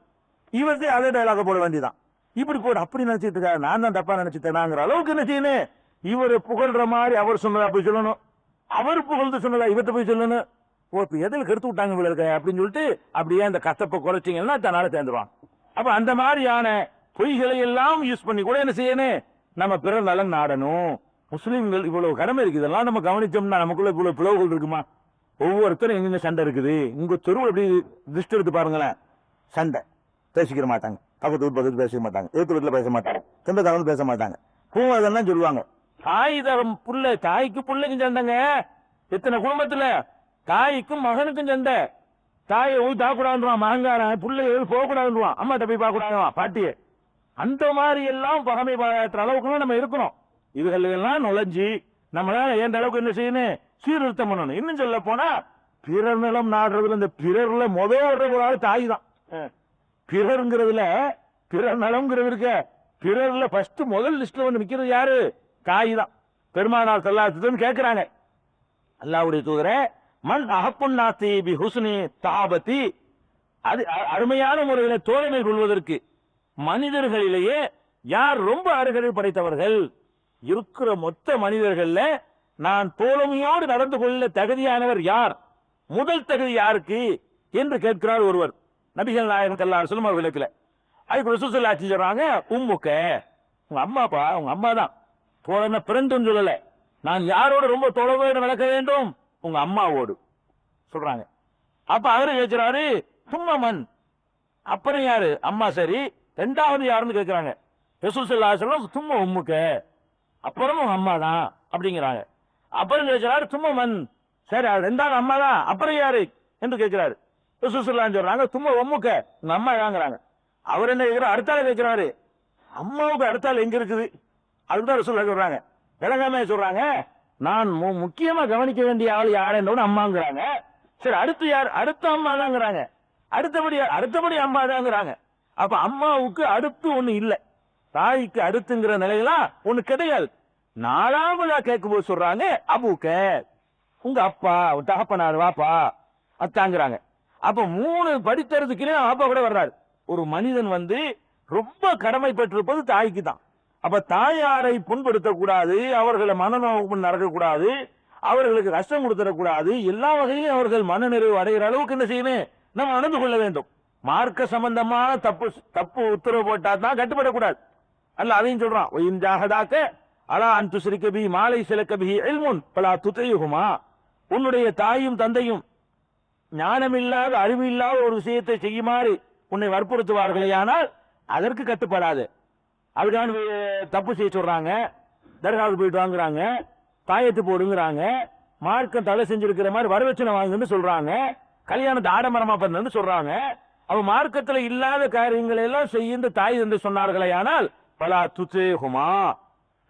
இவருக்கு அதே டைலாக போட வேண்டியதான். இப்படி போட அப்படி நினைச்சிட்டு இருக்காரு, நான் தான் தப்பா நினைச்சிட்டேனாங்கிற அளவுக்கு என்ன செய்யணும், இவர் புகழ்ற மாதிரி அவர் சொன்னதா போய் சொல்லணும், அவர் புகழ்ந்து சொன்னதா இவர்கிட்ட போய் சொல்லணும். இப்ப எதில் கெடுத்து விட்டாங்க இவ்வளவு இருக்க அப்படின்னு சொல்லிட்டு அப்படியே அந்த கசப்பை குறைச்சிங்கன்னா தன்னால சேர்ந்துருவாங்க. அப்ப அந்த மாதிரியான பொய்களை எல்லாம் யூஸ் பண்ணி கூட என்ன செய்யணும், நம்ம பிறர் நலன் நாடணும். முஸ்லீம்கள் இவ்வளவு கடமை இருக்குது, இதெல்லாம் நம்ம கவனிச்சோம்னா நமக்குள்ள இவ்வளவு பிளவுகள் இருக்குமா. ஒவ்வொருத்தரும் எங்க சண்டை இருக்குது, உங்க தெருவில் எப்படி லிஸ்ட் எடுத்து பாருங்களேன். சண்டை பேசிக்கிற மாட்டாங்க, பக்கத்து பேச மாட்டாங்க, எழுத்து வீட்டுல பேச மாட்டாங்க, சொந்தக்காரங்க பேச மாட்டாங்க, பூவாதெல்லாம் சொல்லுவாங்க. தாய் தரம் புள்ள, தாய்க்கு புள்ளைக்கும் சண்டைங்க. எத்தனை குடும்பத்துல தாய்க்கும் மகனுக்கும் சண்டை. தாயை போய் தாக்கூடாதுவான் மகங்காரன், பிள்ளைகள் போகக்கூடாதுவான், அம்மாட்ட போய் பார்க்க கூடாதுவான் பாட்டிய. அந்த மாதிரி எல்லாம் பகமை பாராட்டுற அளவுக்கு நம்ம இருக்கணும். இதுகள் எல்லாம் நுழைஞ்சி நம்மளால எந்த அளவுக்கு என்ன செய்யணும், சீர்திருத்தம் பண்ணணும். இன்னும் சொல்ல போனா பிறர் நிலம் நாடுறதுல இந்த பிறர்ல முதல் தாய் தான். பிறர்ங்கிறதுல பிறர் நலம்ங்கிறது இருக்க, பிறர்ல ஃபர்ஸ்ட் முதல் லிஸ்ட்ல நிக்கிறது யாரு, தாய் தான். பெருமானார் ஸல்லல்லாஹு அலைஹி வஸல்லம் கேட்கிறாங்க, அல்லாஹ்வுடைய தூதரே, மன் அஹப்புன் நாஸி பி ஹுஸ்னி தஆபதி, அது அருமையான முறையில் தோழமை கொள்வதற்கு மனிதர்களிலேயே யார் ரொம்ப அருகதை படைத்தவர்கள், இருக்கிற மொத்த மனிதர்கள்ல நான் தோழமையோடு நடந்து கொள்ள தகுதியானவர் யார், முதல் தகுதி யாருக்கு என்று கேட்கிறார் ஒருவர். நபிகள் நாயகம் ஸல்லல்லாஹு அலைஹி வஸல்லம் விளக்கல. அதுக்கு ரசூல் ஸல்லல்லாஹு அலைஹி வஸல்லம் சொல்றாங்க, உம்முக்க, உங்க அம்மாப்பா, உங்க அம்மா தான். தோழன பிறந்துன்னு சொல்லல, நான் யாரோட ரொம்ப தொலைவோடு நடக்க வேண்டும், உங்க அம்மாவோடு சொல்றாங்க. அப்ப அவரு கேட்கிறாரு, தும்மமன், அப்புறம் யாரு, அம்மா சரி, 2வது யாருன்னு கேட்கிறாங்க. ரசூல் ஸல்லல்லாஹு அலைஹி வஸல்லம் தும்ம உம்முக்க, அப்புறம் உங்க அம்மா தான் அப்படிங்கிறாங்க. அப்புறம் கேட்கிறாரு, தும்மமன், சரி 2வது அம்மா தான், அப்புறம் யாரு என்று கேட்கிறாரு. ரசூல் ஸல்லல்லாஹு அலைஹி வஸல்லம் சொல்றாங்க, தும்ம உம்முக்க, உங்க அம்மா தாங்கிறாங்க. அவர் என்ன கேட்கிறார், அடுத்தால கேட்கிறாரு, அம்மாவுக்கு அடுத்தால எங்க இருக்குது, அதுதான் ரசூல் சொல்றாங்க. விளங்காம சொல்றாங்க, நான் முக்கியமா கவனிக்க வேண்டிய ஆள் யாருன்னு அம்மாங்கிறாங்க. சரி அடுத்து யார், அடுத்த அம்மா தாங்கிறாங்க. அடுத்தபடி அம்மா தாங்கிறாங்க. அப்ப அம்மாவுக்கு அடுத்து ஒண்ணு இல்ல, தாய்க்கு அடுத்துங்கிற நிலையெல்லாம் ஒண்ணு கிடையாது. 4வதா கேட்கும் போது சொல்றாங்க, அபூக்க, உங்க அப்பா, உங்க தகப்பனார், வாப்பா அத்தாங்கிறாங்க. அப்ப 3 படித்தறதுக்குனே அப்பா கூட வர்றாரு. ஒரு மனிதன் ரொம்ப கடமைப்பட்டிருப்பது தாய்க்கு தான். அப்ப தாயாரை புண்படுத்தக்கூடாது, அவர்களை மனநோக்கு நடக்கக்கூடாது, அவர்களுக்கு கஷ்டம் கொடுத்துடக்கூடாது, எல்லா வகையிலும் அவர்கள் மனநிறைவு அடைகிற அளவுக்கு என்ன செய்யணும், நம்ம நடந்து கொள்ள வேண்டும். மார்க்க சம்பந்தமான தப்பு உத்தரவு போட்டா தான் கட்டுப்படக்கூடாது. அல்ல அதையும் சொல்றான், அலா அன் துஸ்ரிக பிஹி மா லைஸ லக பிஹி இல்முன் ஃபலா துதீஹுமா, உன்னுடைய தாயும் தந்தையும் ஞானமில்லாத அறிவில்லாத ஒரு விஷயத்தை செய்யுமாறு உன்னை வற்புறுத்துவார்களேயானால் அதற்கு கட்டுப்படாது. அப்படிதான் தப்பு செய்ய சொல்றாங்க, தர்காவுக்கு போயிட்டு வாங்குறாங்க, தாயத்து போடுங்கிறாங்க, மார்க்கம் தடை செஞ்சிருக்கிற மாதிரி வரவச்சனை வாங்குன்னு சொல்றாங்க, கல்யாணத்தை ஆடம்பரமா பண்ணு சொல்றாங்க. அவ மார்க்கத்துல இல்லாத காரியங்களை எல்லாம் செய்ய தாய் என்று சொன்னார்களே, ஆனால் பலா துதீஹுமா,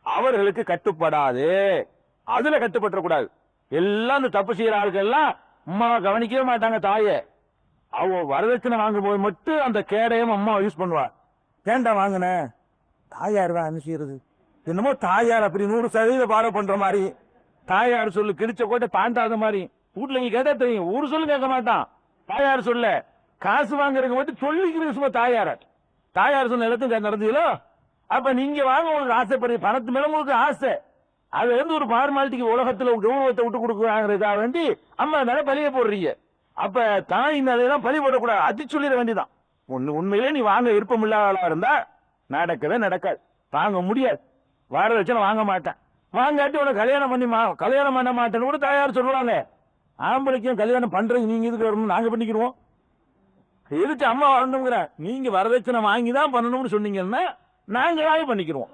அவர்களுக்கு கட்டுப்படாது. அதுல கட்டுப்பட்ட கூடாது. எல்லாம் இந்த தப்பு செய்யற ஆட்கள் எல்லாம் அம்மா கவனிக்கவே மாட்டாங்க தாய. அவ வரதட்சணை வாங்கும் போது மட்டும் அந்த கேடயம் அம்மா யூஸ் பண்ணுவா. ஏண்டா வாங்கின தாயார் தான் என்ன செய்யறது, என்னமோ தாயார் அப்படி 100% ஃபாலோ பண்ற மாதிரி, தாயார் சொல்லு கிழிச்ச கோட்டை தாண்டாத மாதிரி. வீட்டுல நீங்க கேட்டா தெரியும், ஒரு சொல்லு கேட்க மாட்டான். தாயார் சொல்ல காசு வாங்குறவங்க மட்டும் சொல்லிக்கிறது சும்மா தாயார் சொன்ன எல்லாத்தையும் நடந்தீங்களோ. அப்ப நீங்க வாங்க உங்களுக்கு ஆசைப்படுற பணத்து மேல உங்களுக்கு ஆசை, அதுல இருந்து ஒரு ஃபார்மாலிட்டிக்கு உலகத்துல கௌரவத்தை விட்டு கொடுக்குறாங்கிறதுக்காக வேண்டி அம்மா மேல பலிய போடுறீங்க. அப்ப தாய் மேலாம் பலி போடக்கூடாது, அது சொல்லிட வேண்டியதான். உண்மையிலே நீ வாங்க விருப்பம் இல்லாத இருந்தா நடக்கவே நடக்காது, வாங்க முடியாது. வரதட்சணை வாங்க மாட்டேன், வாங்காட்டி உனக்கு கல்யாணம் பண்ண மாட்டேன்னு கூட தாயார் சொல்லுவாங்க. ஆம்பளைக்கும் கல்யாணம் பண்றது நீங்க இதுக்கு வரணும், நாங்க பண்ணிக்கிறோம். எதுக்கு அம்மா வரணுங்கிற, நீங்க வரதட்சணை வாங்கி தான் பண்ணணும்னு சொன்னீங்கன்னா நாங்களாவே பண்ணிக்கிறோம்.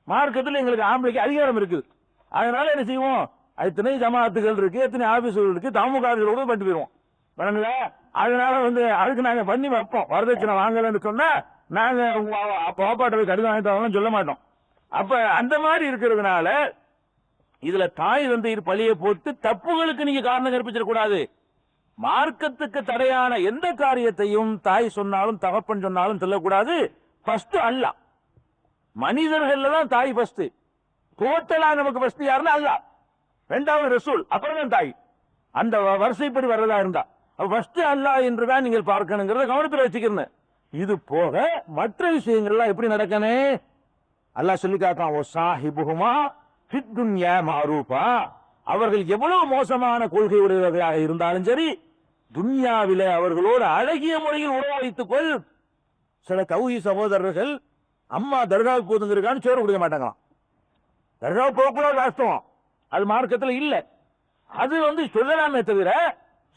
மார்க்கத்தில் எங்களுக்கு ஆம்பளைக்கு அதிகாரம் இருக்குது. அதனால என்ன செய்வோம், எத்தனை ஜமாத்துகள் இருக்கு, எத்தனை ஆபீஸ்கள் இருக்கு, தாமுகாவிகளோட பண்ணி போயிருவோம். வணங்குதா? அதனால அதுக்கு நாங்க பண்ணி வைப்போம். வரதட்சணை வாங்கலன்னு சொன்னா நாங்க பாப்பாட்ட போய் கடிதம் வாங்கிட்டு சொல்ல மாட்டோம். அப்ப அந்த மாதிரி இருக்கிறதுனால இதுல தாய் பழியை போட்டு தப்புகளுக்கு நீங்க காரணம் கற்பிச்சிடக்கூடாது. மார்க்கத்துக்கு தடையான எந்த காரியத்தையும் தாய் சொன்னாலும் தகப்பன் சொன்னாலும் சொல்லக்கூடாது. ஃபர்ஸ்ட் அல்லாஹ், மனிதர்கள் தான் தாய் ஃபர்ஸ்ட். டோட்டலா நமக்கு ஃபர்ஸ்ட் யாருன்னா அல்லாஹ், இரண்டாவது ரசூல், அப்புறம் தான் தாய். அந்த வரிசைப்படி வர்றதா இருந்தா ஃபர்ஸ்ட் அல்லாஹ் என்றுதான் நீங்கள் பார்க்கணுங்கிறத கவனத்தில் வச்சுக்கிறேன். இது போக மற்ற விஷயங்கள்லாம் எப்படி நடக்கணும் அல்லாஹ் சொல்லி காட்டான். ஓ சாஹிபுஹுமா ஃபித் துன்யா மஅரூஃபா, அவர்கள் எவ்வளவு மோசமான கொள்கையுடையவர்களாக இருந்தாலும் சரி துன்யாவிலே அவர்களோடு அழகிய முறையில் உறவு வைத்துக் கொள். சில தௌஹீ சகோதரர்கள் அம்மா தர்காவுக்கு போதுங்கிறதுக்கான சோறு கொடுக்க மாட்டாங்களாம். தர்காவுக்கு போகக்கூடாது வாஸ்தவம், அது மார்க்கத்தில் இல்ல. அது சொல்லலாமே தவிர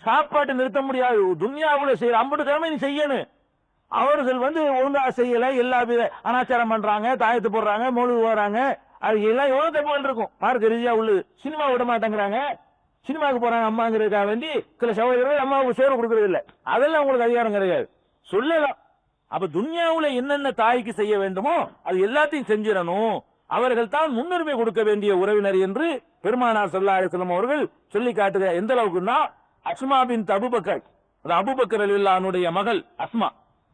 சாப்பாட்டை நிறுத்த முடியாது. துன்யாவுல செய்யற அம்பட்டு திறமை நீ செய்யணும். அவர்கள் ஒழுங்கா செய்யல, எல்லா வித அனாச்சாரம் பண்றாங்க, தாயத்து போடுறாங்க, மொழி போறாங்க, அது எல்லாம் எவ்வளவு தப்புகள் இருக்கும் மார்க்க ரீதியா உள்ளது. சினிமா விட மாட்டேங்கிறாங்க, சினிமாவுக்கு போறாங்க அம்மாங்கிறதுக்காக வேண்டி சில சகோதரர்கள் அம்மாவுக்கு சேவை கொடுக்கறது இல்லை. அதெல்லாம் உங்களுக்கு அதிகாரம் கிடையாது, சொல்லலாம். அப்ப துன்யாவுல என்னென்ன தாய்க்கு செய்ய வேண்டுமோ அது எல்லாத்தையும் செஞ்சிடணும். அவர்கள் தான் முன்னுரிமை கொடுக்க வேண்டிய உறவினர் என்று பெருமானார் ஸல்லல்லாஹு அலைஹி வஸல்லம் அவர்கள் சொல்லி காட்டுக. எந்த அளவுக்குன்னா அஸ்மா பின்த் அபூபக்கர், அபூபக்கர் ரலியல்லாஹு அன்ஹுடைய மகள் அஸ்மா,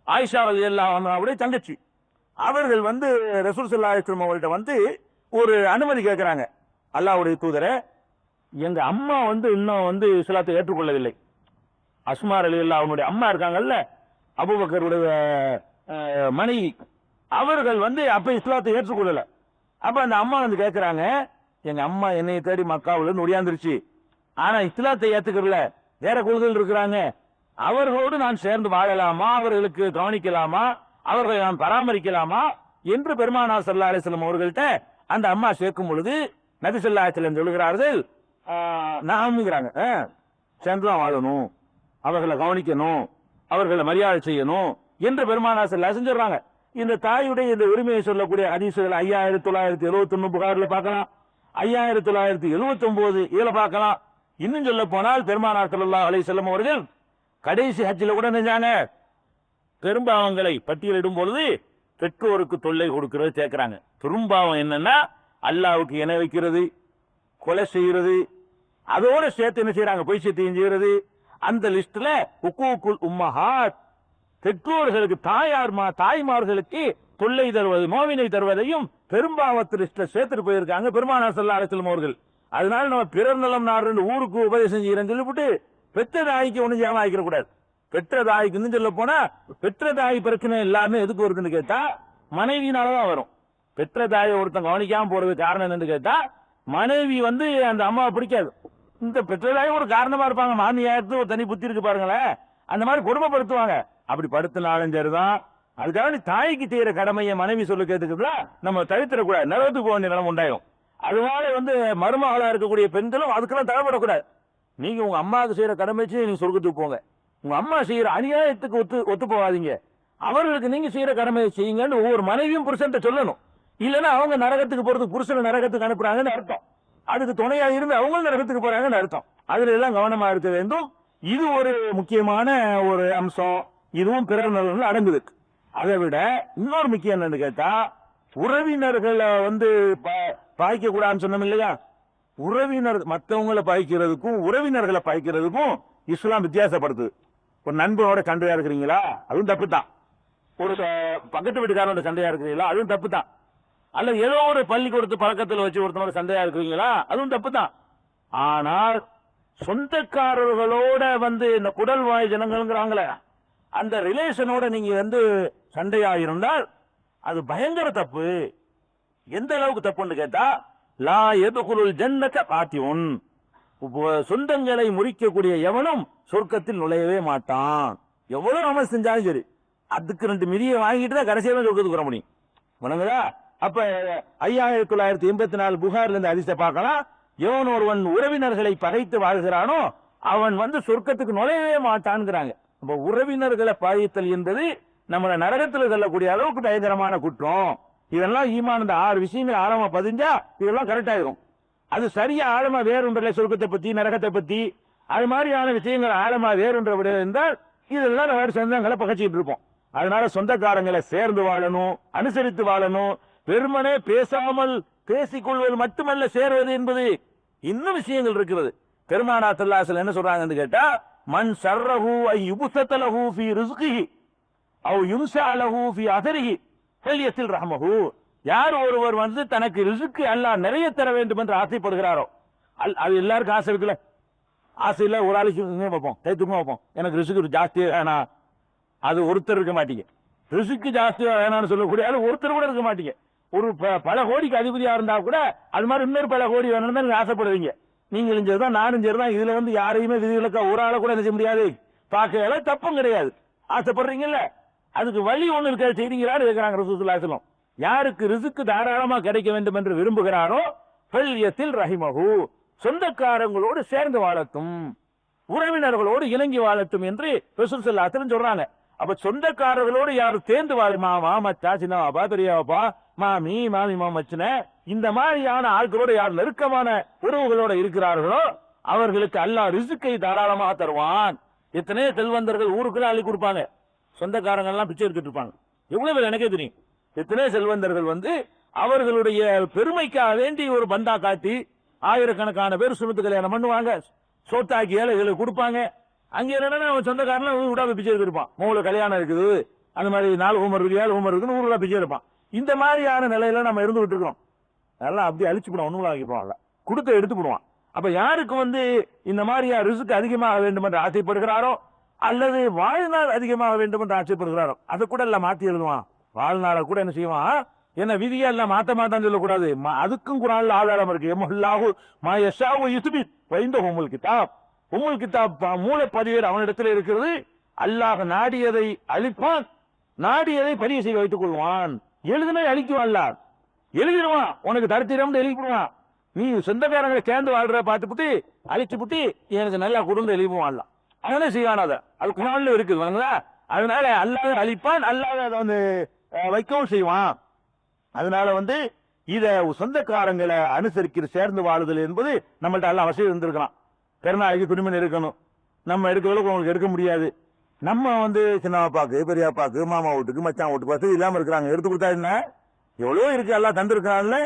ஆயிஷா ரலியல்லாஹு அன்ஹாவுடைய தங்கச்சி, அவர்கள் ரசூல் ஸல்லல்லாஹு அலைஹி வஸல்லம் அவர்கள்ட்ட ஒரு அனுமதி கேட்கிறாங்க. அல்லாஹ்வுடைய தூதரே, எங்க அம்மா இன்னும் இஸ்லாத்தை ஏற்றுக்கொள்ளவில்லை. அஸ்மா ரலியல்லாஹு அன்ஹுடைய அம்மா இருக்காங்கல்ல, அபூபக்கருடைய மனைவி, அவர்கள் அப்ப இஸ்லாத்தை ஏற்றுக்கொள்ளல. அப்ப அந்த அம்மா கேட்கிறாங்க, எங்க அம்மா என்னை தேடி மக்காவுல நொடியாந்துருச்சு, ஆனா இஸ்லாத்தை ஏத்துக்கல, வேற கொள்கைகள் இருக்கிறாங்க, அவர்களோடு நான் சேர்ந்து வாழலாமா, அவர்களுக்கு கவனிக்கலாமா, அவர்களை நான் பராமரிக்கலாமா என்று பெருமானார் ஸல்லல்லாஹு அலைஹி வஸல்லம் அவர்கள்ட்ட அந்த அம்மா சேர்க்கும் பொழுது நபி ஸல்லல்லாஹு அலைஹி வஸல்லம் சொல்கிறார்கள், நாம்ங்கிறாங்க, சேர்ந்துதான் வாழணும், அவர்களை கவனிக்கணும், அவர்களை மரியாதை செய்யணும் என்று பெருமானார் ஸல்லல்லாஹு அலைஹி வஸல்லம் சொல்றாங்க. இந்த தாயுடைய இந்த உரிமையை சொல்லக்கூடிய ஹதீஸ்கள் 5971 புகார்ல பார்க்கலாம், 5979 இதுல பார்க்கலாம். இன்னும் சொல்ல போனால் பெருமானார் ஸல்லல்லாஹு அலைஹி வஸல்லம் அவர்கள் கடைசி ஹஜ்ஜில கூட நினைச்சாங்க, பெரும்பாவங்களை பட்டியலிடும் பொழுது பெற்றோருக்கு தொல்லை கொடுக்கிறது சேர்க்கிறாங்க. பெரும்பாவம் என்னன்னா அல்லாஹ்வுக்கு இணை வைக்கிறது, கொலை செய்யறது, அதோட சேர்த்து என்ன செய்யறாங்க, பொய் சத்தியம் செய்யறது. அந்த லிஸ்ட்ல ஹுக்கூக்குல் உம்மஹாத், பெற்றோர்களுக்கு தாய்மார்களுக்கு தொல்லை தருவது, நோவினை தருவதையும் பெரும்பாவத்து லிஸ்ட்ல சேர்த்துட்டு போயிருக்காங்க பெருமானார் ஸல்லல்லாஹு அலைஹி வஸல்லம் அவர்கள். அதனால நம்ம பிறர் நலம் நாடு ஊருக்கு உபதேசம் செய்யறேன்னு சொல்லிவிட்டு பெற்ற தாய்க்கு ஒண்ணு செய்யாம ஆகிக்க கூடாது. பெற்ற தாய்க்கு சொல்ல போனா பெற்ற தாய் பிரச்சனை எல்லாமே எதுக்கு வருதுன்னு கேட்டா மனைவினாலதான் வரும். பெற்ற தாயை ஒருத்தன் கவனிக்காம போறது காரணம் என்னன்னு கேட்டா மனைவி அந்த அம்மாவை பிடிக்காது. இந்த பெற்ற தாய் ஒரு காரணமா இருப்பாங்க, மாமியாருக்கு ஒரு தனி புத்தி இருக்கு பாருங்களேன், அந்த மாதிரி கொடுமைப்படுத்துவாங்க. அப்படி படுத்தினாலும் சரிதான். அதுக்காக நீ தாய்க்கு செய்யற கடமையை மனைவி சொல்ல கேட்டுக்கிறதா நம்ம தவிர்த்திடக்கூடாது, நரகத்துக்கு போக வேண்டிய நிலம் உண்டாயும். அதனால மருமகளா இருக்கக்கூடிய பெண்களும் அதுக்கெல்லாம் தடைப்படக்கூடாது. நீங்க உங்க அம்மாவுக்கு செய்யற கடமை நீங்க சொர்க்கத்துக்கு போங்க, உங்க அம்மா செய்யற அநியாயத்துக்கு ஒத்து போகாதீங்க, அவர்களுக்கு நீங்க செய்யற கடமையை செய்யுங்கன்னு ஒவ்வொரு மனைவியும் புருஷன் சொல்லணும். இல்லைன்னா அவங்க நரகத்துக்கு போறதுக்கு புருஷனை நரகத்துக்கு அனுப்புறாங்கன்னு அர்த்தம், அதுக்கு துணையா இருந்து அவங்களும் நரகத்துக்கு போறாங்கன்னு அர்த்தம். அதுல எல்லாம் கவனமா இருக்க வேண்டும். இது ஒரு முக்கியமான ஒரு அம்சம், இதுவும் பிறர் நலன்கள் அடங்குது. அதை விட இன்னொரு முக்கியம் என்னன்னு கேட்டா உறவினர்களை பாய்க்க கூடாதுன்னு சொன்னோம் இல்லையா, உறவினர் மற்றவங்களை பாய்க்கிறதுக்கும் உறவினர்களை பாய்க்கிறதுக்கும் இஸ்லாம் வித்தியாசப்படுத்துது. ஒரு நண்பனோட சண்டையா இருக்கிறீங்களா, அதுவும் தப்பு தான். ஒரு பக்கத்து வீட்டுக்காரோட சண்டையா இருக்கிறீங்களா, அதுவும் தப்பு தான். அல்லது ஏதோ ஒரு பள்ளிக்கூடத்து பழக்கத்தில் வச்சு ஒருத்தனோட சண்டையா இருக்கிறீங்களா, அதுவும் தப்பு தான். ஆனால் சொந்தக்காரர்களோட வந்து இந்த குடல் வாய் ஜனங்கள்ங்கிறாங்களே, அந்த ரிலேஷனோட நீங்க வந்து சண்டையா இருந்தால் அது பயங்கர தப்பு. எந்த அளவுக்கு தப்புன்னு கேட்டா, லா எதுகுருள் ஜன்னத பாத்தியுன், சொந்தங்களை முறிக்கக்கூடிய எவனும் சொர்க்கத்தில் நுழையவே மாட்டான். எவ்வளவு நம்ம செஞ்சாலும் சரி, அதுக்கு 2 மிதியை வாங்கிட்டு தான் கடைசியில சொர்க்கத்துக்கு வர முடியும். வணங்குதா? அப்ப 5984 புகார்ல இருந்து அதிசய பார்க்கலாம். எவன் ஒருவன் உறவினர்களை பகைத்து வாழ்கிறானோ அவன் வந்து சொர்க்கத்துக்கு நுழையவே மாட்டான்ங்கிறாங்க. அப்ப உறவினர்களை பகைத்தல் என்பது நம்மள நரகத்தில் செல்லக்கூடிய அளவுக்கு பயங்கரமான குற்றம். இதெல்லாம் ஈமான் இந்த 6 விஷயங்கள் ஆழமா பதிஞ்சா இதெல்லாம் கரெக்ட் ஆயிரும். அது சரியா ஆழமா வேறுன்றல சொர்க்கத்தை பத்தி நரகத்தை பத்தி அது மாதிரியான விஷயங்கள் ஆழமா வேறுன்ற விட இருந்தால் இதெல்லாம் வேறு சொந்தங்களை பகைச்சிட்டு இருப்போம். அதனால சொந்தக்காரங்களை சேர்ந்து வாழணும், அனுசரித்து வாழணும். வெறுமனே பேசாமல் பேசிக்கொள்வது மட்டுமல்ல சேர்வது என்பது இன்னும் விஷயங்கள் இருக்கிறது. பெருமானா ஸல்லல்லாஹு அலைஹி என்ன சொல்றாங்கன்னு கேட்டா, மன் ஷர்ரஹு ஐ யுப்ஸதலஹு ஃபீ ரிஸ்கிஹி அவ் யும்ஸஅலஹு ஃபீ அதரிஹி ஃபல்யஸில் ரஹ்மஹு. யார் ஒருவர் வந்து தனக்கு ரிஸ்க் அல்லாஹ் நிறைய தர வேண்டும் என்று ஆசைப்படுகிறாரோ, அது எல்லாருக்கும் ஆசை இருக்குல்ல, ஆசை இல்ல ஒரு ஆளுக்கு வைப்போம், தைத்துக்கும் வைப்போம், எனக்கு ரிஸ்க் ஜாஸ்தி வேணாம், அது ஒருத்தர் இருக்க மாட்டீங்க. ரிஸ்க் ஜாஸ்தி வேணாம்னு சொல்லக்கூடிய அது ஒருத்தர் கூட இருக்க மாட்டீங்க. ஒரு பல கோடிக்கு அதிபதியா இருந்தா கூட அது மாதிரி இன்னொரு பல கோடி வேணும்னு நீங்க ஆசைப்படுவீங்க. நீங்களும் சரிதான் நானும் சரிதான். இதுல வந்து யாரையுமே விதிவிலக்கா ஒரு ஆளை கூட என்ன செய்ய முடியாது, பார்க்கல, தப்பும் கிடையாது. ஆசைப்படுறீங்கல்ல, அதுக்கு வழி ஒண்ணு இருக்க செய்றீங்களான்னு இருக்கிறாங்க ரசூலுல்லாஹி ஸல்லல்லாஹு அலைஹி வஸல்லம். யாருக்கு ரிஸ்க் தாராளமா கிடைக்க வேண்டும் என்று விரும்புகிறாரோ ஃபல்யஸில் ரஹிமஹு, சொந்தக்காரங்களோடு சேர்ந்து வாழட்டும், உறவினர்களோடு இணங்கி வாழட்டும் என்று ரசூல் ஸல்லல்லாஹு அலைஹி வஸல்லம் சொல்றாங்க. அப்ப சொந்தக்காரர்களோடு யாரு சேர்ந்து வாழுமா, மாமச்சா சின்னவாப்பா பெரியவாப்பா மாமி மாமி மாமச்சின இந்த மாதிரியான ஆட்களோட யார் நெருக்கமான உறவுகளோட இருக்கிறார்களோ அவர்களுக்கு அல்லாஹ் ரிஸ்கை தாராளமாக தருவான். எத்தனை செல்வந்தர்கள் ஊருக்குள்ள அள்ளி கொடுப்பாங்க, சொந்தக்காரங்க எல்லாம் பிச்சை எடுத்துட்டு இருப்பாங்க. எவ்வளவு பேர் எனக்கே தெரியும். எத்தனை செல்வந்தர்கள் வந்து அவர்களுடைய பெருமைக்காக வேண்டி ஒரு பந்தா காட்டி ஆயிரக்கணக்கான பேர் சுமத்து கல்யாணம் பண்ணுவாங்க, சோத்தாக்கி ஏழைகளுக்கு கொடுப்பாங்க. அங்க என்னன்னா அவன் சொந்தக்காரன் விடாம பிச்சை எடுத்துருப்பான். மூணு கல்யாணம் இருக்குது, அந்த மாதிரி 4 ஹோமர் இருக்கு 7 ஹோமர் இருக்குன்னு ஊருல பிச்சை எடுப்பான். இந்த மாதிரியான நிலையில நம்ம இருந்து விட்டு இருக்கோம். அதெல்லாம் அப்படி அழிச்சு போடுவோம், ஒண்ணுல ஆக்கிடுவான்ல, கொடுத்து எடுத்து போடுவான். அப்ப யாருக்கு வந்து இந்த மாதிரியா ரிஸ்க் அதிகமாக வேண்டும் என்று ஆசைப்படுகிறாரோ அல்லது வாழ்நாள் அதிகமாக வேண்டும் என்று ஆசைப்படுகிறாரோ அதை கூட எல்லாம் மாத்தி எழுதுவான். வாழ்நாளை கூட என்ன செய்வான், என்ன விதியா எல்லாம் மாத்த மாட்டான்னு சொல்லக்கூடாது. அதுக்கும் குரான்ல ஆதாரம் இருக்கு. எம்ஹுல்லாஹு மா யஷாஉ யுஸ்பித் வைந்த உம்முல் கிதாப், உம்முல் கிதாப் மூல பதிவேறு அவனிடத்தில் இருக்கிறது. அல்லாஹ் நாடியதை அழிப்பான், நாடியதை பதிவு செய்ய வைத்துக் கொள்வான். எழுதுனதை அழிக்குவான், எழுதிடுவான், உனக்கு தரித்திரம் எழுதிடுவான். நீ சொந்தக்காரங்களை சேர்ந்து வாழ்ற பார்த்துப்புட்டு அழிச்சு புட்டி எனக்கு நல்லா குடும்பம் எழுதிடுவான். அதனால செய்வான், அது குரான்ல இருக்குது. அதனால அல்லாஹ் அழிப்பான், அல்லாஹ் அதை வந்து வைக்கவும் செய்வான். அதனால வந்து இத சொந்தக்காரங்களை அனுசரிக்கிற சேர்ந்து வாழுதல் என்பது நம்மள்ட்ட எல்லாம் அவசியம் இருந்திருக்கலாம். பெருநாளைக்கு துணிமணி இருக்கணும், நம்ம எடுக்கிறவங்களுக்கு உங்களுக்கு எடுக்க முடியாது. நம்ம வந்து சின்னப்பாக்கு பெரியாப்பாக்கு மாமா வீட்டுக்கு மச்சான் வீட்டுக்கு வசதி இல்லாம இருக்கிறாங்க, எடுத்து கொடுத்தா என்ன, எவ்வளவோ இருக்கு, எல்லாம் தந்திருக்கிறான்ல,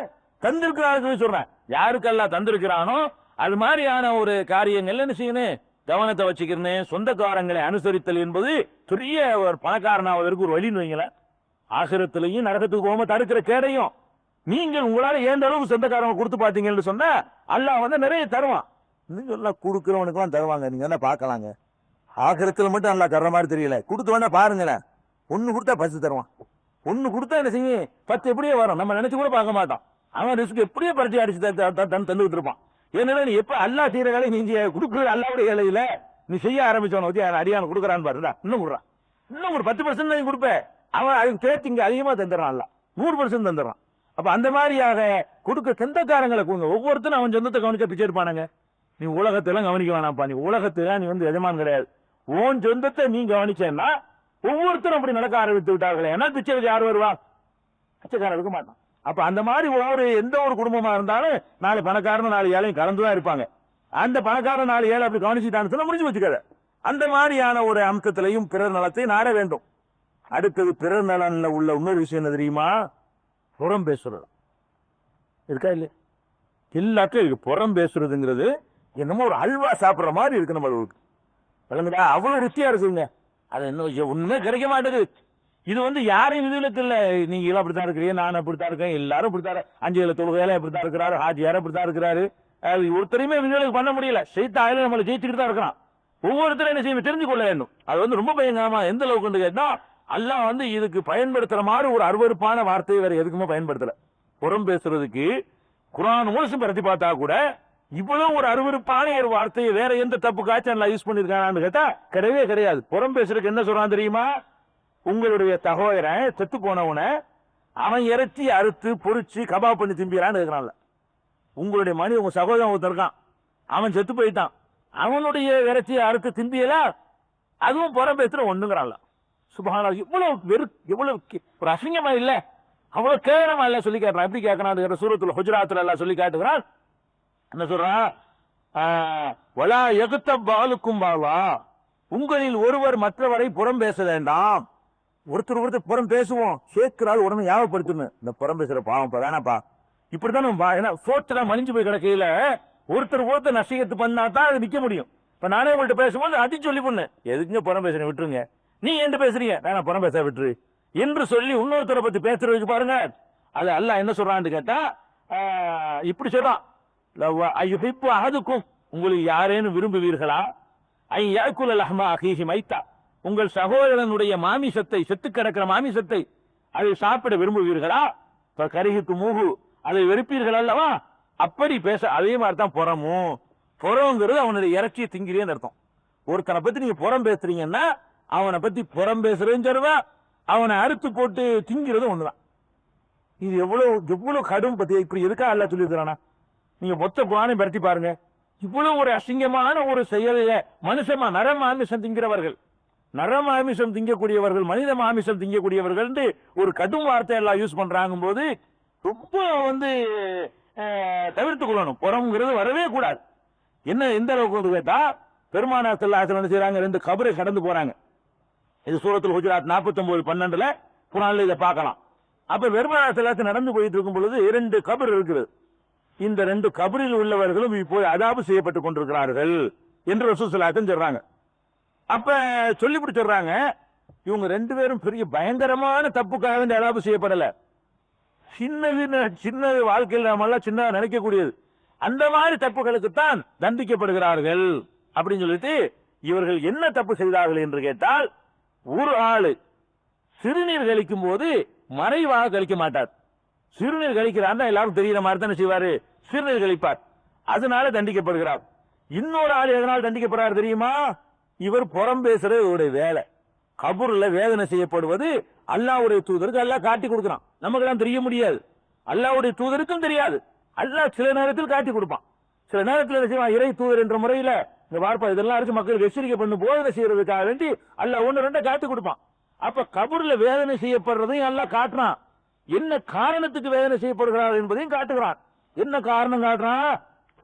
தந்திருக்கிறான்னு சொல்றேன். யாருக்கு எல்லாம் தந்திருக்கிறானோ அது மாதிரியான ஒரு காரியங்கள் என்ன செய்யணும், கவனத்தை வச்சுக்கிறேன். சொந்தக்காரங்களை அனுசரித்தல் என்பது பெரிய ஒரு பணக்காரனாவதற்கு ஒரு வழின்னு வைங்களேன். ஆசிரத்திலையும் நரகத்துக்கு போகாம தடுக்கிற கேடையும் நீங்கள் உங்களால ஏந்த அளவுக்கு சொந்தக்காரங்க கொடுத்து பாத்தீங்கன்னு சொன்னா அல்லாஹ் வந்து நிறைய தருவான். நீங்க எல்லாம் கொடுக்கிறவனுக்கு எல்லாம் தருவாங்க, நீங்க என்ன பாக்கலாங்க. ஆகிரத்துல மட்டும் நல்லா தர்ற மாதிரி தெரியல, கொடுத்து வேணா பாருங்களேன். ஒண்ணு கொடுத்தா 10 தருவான், ஒண்ணு கொடுத்தா என்ன செய்யும் 10 எப்படியே வரும், நம்ம நினைச்சு கூட பார்க்க மாட்டான். அவன் ரிஸ்க் எப்படியே பறிச்சு அடிச்சு தந்துட்டு இருப்பான். ஏன்னா நீ எப்ப அல்லா தீர வேலை நீ கொடுக்குறது அல்லாவுடைய வேலையில நீ செய்ய ஆரம்பிச்சவன வச்சு அடியான கொடுக்குறான்னு பாருடா, இன்னும் கொடுறான், இன்னும் ஒரு 10% நீ கொடுப்ப, அவன் அதுக்கு சேர்த்து இங்க அதிகமா தந்துடுறான், அல்ல 100% தந்துடுறான். அப்ப அந்த மாதிரியாக கொடுக்க சொந்தக்காரங்களை கொடுங்க. ஒவ்வொருத்தரும் அவன் சொந்தத்தை கவனிச்சா பிச்சை இருப்பானுங்க. நீ உலகத்தெல்லாம் கவனிக்க வேணாம்ப்பா, நீ உலகத்துல நீ வந்து எஜமான் கிடையாது. உன் சொந்தத்தை நீ கவனிச்சேன்னா ஒவ்வொருத்தரும் அப்படி நடக்க ஆரம்பித்து விட்டார்களே, ஏன்னா பிச்சை யார் வருவா, பிச்சைக்காரன் இருக்க மாட்டான். அப்ப அந்த மாதிரி ஒரு எந்த ஒரு குடும்பமா இருந்தாலும் 4 பணக்காரன் 4 ஏழையும் கலந்துதான் இருப்பாங்க. அந்த பணக்காரன் 4 ஏழை அப்படி கவனிச்சுட்டான்னு சொன்னா முடிஞ்சு வச்சுக்காத. அந்த மாதிரியான ஒரு அம்சத்திலையும் பிறர் நலத்தை நாட வேண்டும். அடுத்தது பிறர் நலன்ல உள்ள இன்னொரு விஷயம் என்ன தெரியுமா, புறம் பேசுறது இருக்கா இல்ல, எல்லாத்தையும் இருக்கு. புறம் பேசுறதுங்கிறது என்னமோ ஒரு அல்வா சாப்பிடுற மாதிரி இருக்கு நம்மளுக்கு. விளங்குதா? அவ்வளவு ருத்தியா இருக்குங்க. அது இன்னும் ஒண்ணுமே கிடைக்க மாட்டேங்குது. இது வந்து யாரையும் விதிவிலக்கு இல்ல. நீங்க அப்படித்தான் இருக்கிறீங்க, நான் அப்படித்தான் இருக்கேன், எல்லாரும் இப்படித்தான், 5 வேளை தொழுகையில இப்படித்தான் இருக்கிறாரு, ஹாஜியார இப்படித்தான் இருக்கிறாரு. ஒருத்தரையுமே விதிவிலக்கு பண்ண முடியல. ஷைத்தான்ல நம்மளை ஜெயிச்சுக்கிட்டு தான் இருக்கிறான். ஒவ்வொருத்தரும் என்ன செய்ய தெரிஞ்சு கொள்ள வேண்டும். அது வந்து ரொம்ப பயங்கரமா எந்த அளவுக்கு கேட்டா, அல்லாஹ் வந்து இதுக்கு பயன்படுத்துற மாதிரி ஒரு அருவருப்பான வார்த்தையை வேற எதுக்குமே பயன்படுத்தல. புறம் பேசுறதுக்கு குர்ஆன் முழுசும் பரத்தி பார்த்தா கூட இவ்வளவு ஒரு அருவருப்பான ஒரு வார்த்தையை வேற எந்த தப்புக்காச்சும் அல்லாஹ் யூஸ் பண்ணிருக்கான்னு கேட்டா கிடையவே கிடையாது. புறம் பேசுறதுக்கு என்ன சொல்றான் தெரியுமா? உங்களுடைய தகவலை செத்து போனவனை அவன் இறைச்சி அறுத்து பொறிச்சு கபாப் பண்ணி திம்பிறான்னு இருக்கிறான்ல. உங்களுடைய மணி உங்க சகோதரன் ஒருத்தர் இருக்கான், அவன் செத்து போயிட்டான், அவனுடைய இறைச்சி அறுத்து திம்பியல, அதுவும் புறம் பேசுற ஒண்ணுங்கிறான்ல. சுப்ஹானல்லாஹ், இவ்வளவு ஒரு அசிங்கமா இல்ல, அவ்வளவு கேவலமா இல்ல சொல்லி கேட்கிறான். எப்படி கேட்கறான்? சூரத்துல் ஹுஜராத்துல எல்லாம் சொல்லி காட்டுகிறான். என்ன சொல்றான்? வலா யக்தப் பாலுக்கும் பாலா, உங்களில் ஒருவர் மற்றவரை புறம் பேச வேண்டாம். ஒருத்தர் புறம் பேசுவோம், சேர்க்கிறாள் உடனே ஞாபகப்படுத்தணும், இந்த புறம் பேசுற பாவம் வேணாப்பா. இப்படித்தான் சோற்றெல்லாம் மலிஞ்சு போய் கிடக்கையில ஒருத்தர் நசிகத்து பண்ணா தான் அது நிக்க முடியும். இப்ப நானே உங்கள்கிட்ட பேசும்போது அடி சொல்லி பொண்ணு, எதுக்குங்க புறம் பேசுறேன் விட்டுருங்க, நீ என்ன பேசுறீங்க, நான் புறம் பேச விட்டுரு என்று சொல்லி இன்னொருத்தரை பத்தி பேசுறதுக்கு பாருங்க. அது அல்லாஹ் என்ன சொல்றான்னு கேட்டா இப்படி சொல்றான், அஹதுக்கும், உங்களுக்கு யாரேனும் விரும்புவீர்களா, மைத்தா, உங்கள் சகோதரனுடைய மாமிசத்தை, செத்து கிடக்கிற மாமிசத்தை அதை சாப்பிட விரும்புவீர்களா, கரிகித்து மூகு, அதை வெறுப்பீர்கள் அல்லவா, அப்படி பேச. அதே மாதிரி தான் புறமும். புறங்கிறது அவனுடைய இறைச்சியை திங்கிறேன்னு அர்த்தம். ஒருத்தனை பத்தி நீங்க புறம் பேசுறீங்கன்னா அவனை பத்தி புறம் பேசுறேன்னு சொல்லுவா, அவனை அறுத்து போட்டு திங்கிறது ஒண்ணுதான். இது எவ்வளவு கடும் பத்தி இப்படி இருக்கா அல்ல சொல்லியிருக்கிறானா? நீங்க மொத்த குரானை பரட்டி பாருங்க. இவ்வளவு ஒரு அசிங்கமான ஒரு செயலைய மனுஷமா நரமாமிசம் திங்கிறவர்கள், நரமாமிசம் திங்கக்கூடியவர்கள், மனித மாமிசம் திங்கக்கூடியவர்கள் ஒரு கடும் வார்த்தை எல்லாம் யூஸ் பண்றாங்க போது ரொம்ப வந்து தவிர்த்து கொள்ளணும். புறம்ங்கிறது வரவே கூடாது. என்ன எந்த அளவுக்கு கேட்டா, பெருமானார் ஸல்லல்லாஹு அலைஹி வஸல்லம் செய்றாங்க, 2 கபரை கடந்து போறாங்க. இது சூரத்துல் ஹுஜராத் 49:12 குர்ஆன்ல இதை பார்க்கலாம். அப்ப பெருமானார் ஸல்லல்லாஹு நடந்து போயிட்டு இருக்கும் பொழுது 2 கபர் இருக்குது. இந்த 2 கபரில் உள்ளவர்களும் இப்போது அதாபு செய்யப்பட்டுக் கொண்டிருக்கிறார்கள் என்று ரசூல் ஸல்லல்லாஹு அலைஹி வஸல்லம் சொல்றாங்க. அப்ப சொல்லிவிட்டு சொல்றாங்க, இவங்க 2 பேரும் பெரிய பயங்கரமான தப்புக்காக வேண்டிய அதாபு செய்யப்படல, சின்ன வாழ்க்கையில் நாமெல்லாம் சின்ன நினைக்கக்கூடியது, அந்த மாதிரி தப்புகளுக்கு தான் தண்டிக்கப்படுகிறார்கள் அப்படின்னு சொல்லிட்டு, இவர்கள் என்ன தப்பு செய்தார்கள் என்று கேட்டால், ஒரு ஆளு சிறுநீர் கழிக்கும் போது மறைவாக கழிக்க மாட்டார். சிறுநீர் கழிக்கிறார் எல்லாரும் தெரிகிற மாதிரி தானே செய்வாரு, சிறுநீர் கழிப்பார், அதனால தண்டிக்கப்படுகிறார். இன்னொரு ஆள் எதனால் தண்டிக்கப்படுறார் தெரியுமா? இவர் புறம் பேசுறது வேலை. கபூர்ல வேதனை செய்யப்படுவது அல்லாஹ்வுடைய தூதருக்கு அல்லாஹ் காட்டி கொடுக்கிறான். நமக்கு எல்லாம் தெரிய முடியாது, அல்லாஹ்வுடைய தூதருக்கும் தெரியாது. அல்லாஹ் சில நேரத்தில் காட்டி கொடுப்பான், சில நேரத்தில் இறை தூதர் என்ற முறையில இந்த வார்ப்பா இதெல்லாம் இருக்கு, மக்களுக்கு எச்சரிக்கை பண்ணு போதனை செய்யறதுக்காக வேண்டி அல்லாஹ் 1-2 காட்டி கொடுப்பான். அப்ப கபூர்ல வேதனை செய்யப்படுறதையும் அல்லாஹ் காட்டுறான், என்ன காரணத்துக்கு வேதனை செய்யப்படுகிறார் என்பதையும் காட்டுகிறான். என்ன காரணம் காட்டுறான்?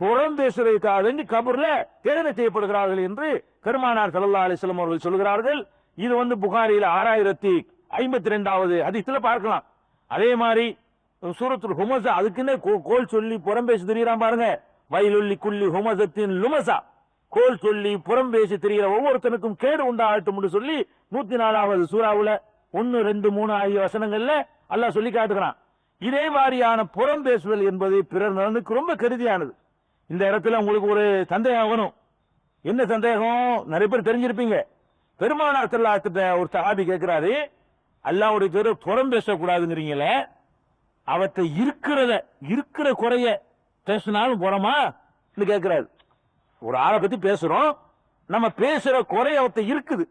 புறம் பேசுவதற்காக வேண்டி கபூர்ல வேதனை செய்யப்படுகிறார்கள் என்று பெருமானார் ஸல்லல்லாஹு அலைஹி வஸல்லம் அவர்கள் சொல்கிறார்கள். இது வந்து புகாரில 6052வது ஹதீஸ்ல பார்க்கலாம். அதே மாதிரி சூரத்துல் ஹுமஸா, அதுக்குன்னே கோல் சொல்லி புறம் பேசி திரியறான் பாருங்க, வயலுல்லி குல்லி ஹுமஸத்தின் லுமஸா, கோல் சொல்லி புறம் பேசி திரிகிற ஒவ்வொருத்தனுக்கும் கேடு உண்டாகட்டும் என்று சொல்லி 104வது சூராவுல 1, 2, 3 ஆகிய வசனங்கள்ல அல்லாஹ் சொல்லி காட்டுகிறான். இதே மாதிரியான புறம் பேசுதல் என்பது பிறர் நலனுக்கு ரொம்ப கருதியானது. இந்த இடத்துல உங்களுக்கு ஒரு சந்தேகம் வரும். என்ன சந்தேகம்? நிறைய பேர் தெரிஞ்சிருப்பீங்க. பெருமானார் ஸல்லல்லாஹு அலைஹி வஸல்லம் ஒரு சஹாபி கேட்கிறாரு, அல்லாஹ்வுடைய புறம் பேசக்கூடாதுங்கிறீங்களே, அவற்றை இருக்கிற குறைய பேசினாலும் புறமா கேட்கிறாரு. ஒரு ஆளை பத்தி பேசுறோம், நம்ம பேசுற குறை அவற்றை இருக்குது,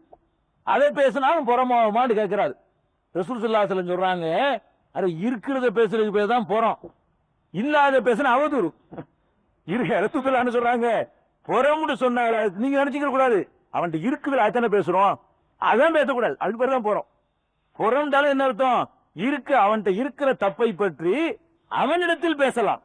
அதை பேசினாலும் புறமாவான்னு கேட்கிறாரு. ரசூல் ஸல்லல்லாஹு அலைஹி வஸல்லம் சொல்றாங்க, அது இருக்கிறத பேசுறதுக்கு பேர் தான் புறம், இல்லாத பேசுனா அவதூறு. ரசூலுல்லாஹி சொல்றாங்க, புறம்னு சொன்னா நீங்க நினைச்சுக்க கூடாது, அவன்கிட்ட இருக்குதுல அத்தனை பேசுறோம், அதான் பேசக்கூடாது, அதுக்கு பேர் தான் புறம். புறம்தாலும் என்ன அர்த்தம்? அவன்கிட்ட இருக்கிற தப்பை பற்றி அவனிடத்தில் பேசலாம்.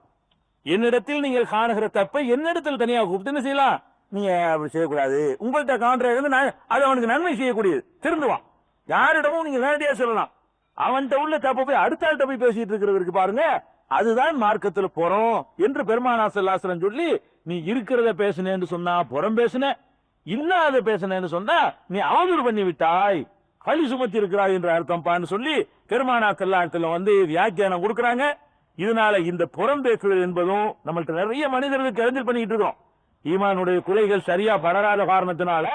என்னிடத்தில் நீங்கள் காணுகிற தப்பை என்னிடத்தில் தனியாக கூப்பிட்டு என்ன செய்யலாம், நீங்க அப்படி செய்யக்கூடாது, உங்கள்கிட்ட காண்றது அது அவனுக்கு நன்மை செய்யக்கூடியது, திருந்துவான். யாரிடமும் நீங்க நேரடியா சொல்லலாம். அவன்கிட்ட உள்ள தப்பை போய் அடுத்த ஆள்கிட்ட போய் பேசிட்டு இருக்கிறதுக்கு பாருங்க, அதுதான் மார்க்கத்துல புறம் என்று பெருமானார் ஸல்லல்லாஹு அலைஹி வஸல்லம் சொல்லி, நீ இருக்கிறத பேசுனேன்னு சொன்னா புறம் பேசுன, இல்லாத பேசினேன்னு சொன்னா நீ அவதூறு பண்ணி விட்டாய், பழி சுமத்தி இருக்கிறாய் என்ற அர்த்தம்பான்னு சொல்லி பெருமானாக்கள்ல வந்து வியாக்கியானம் கொடுக்கறாங்க. இதனால இந்த புறம்பேசுவது என்பதும் நம்மள்ட்ட நிறைய மனிதர்களுக்கு கருஞ்சல் பண்ணிட்டு இருக்கோம். ஈமானுடைய குறைகள் சரியா படராத காரணத்தினால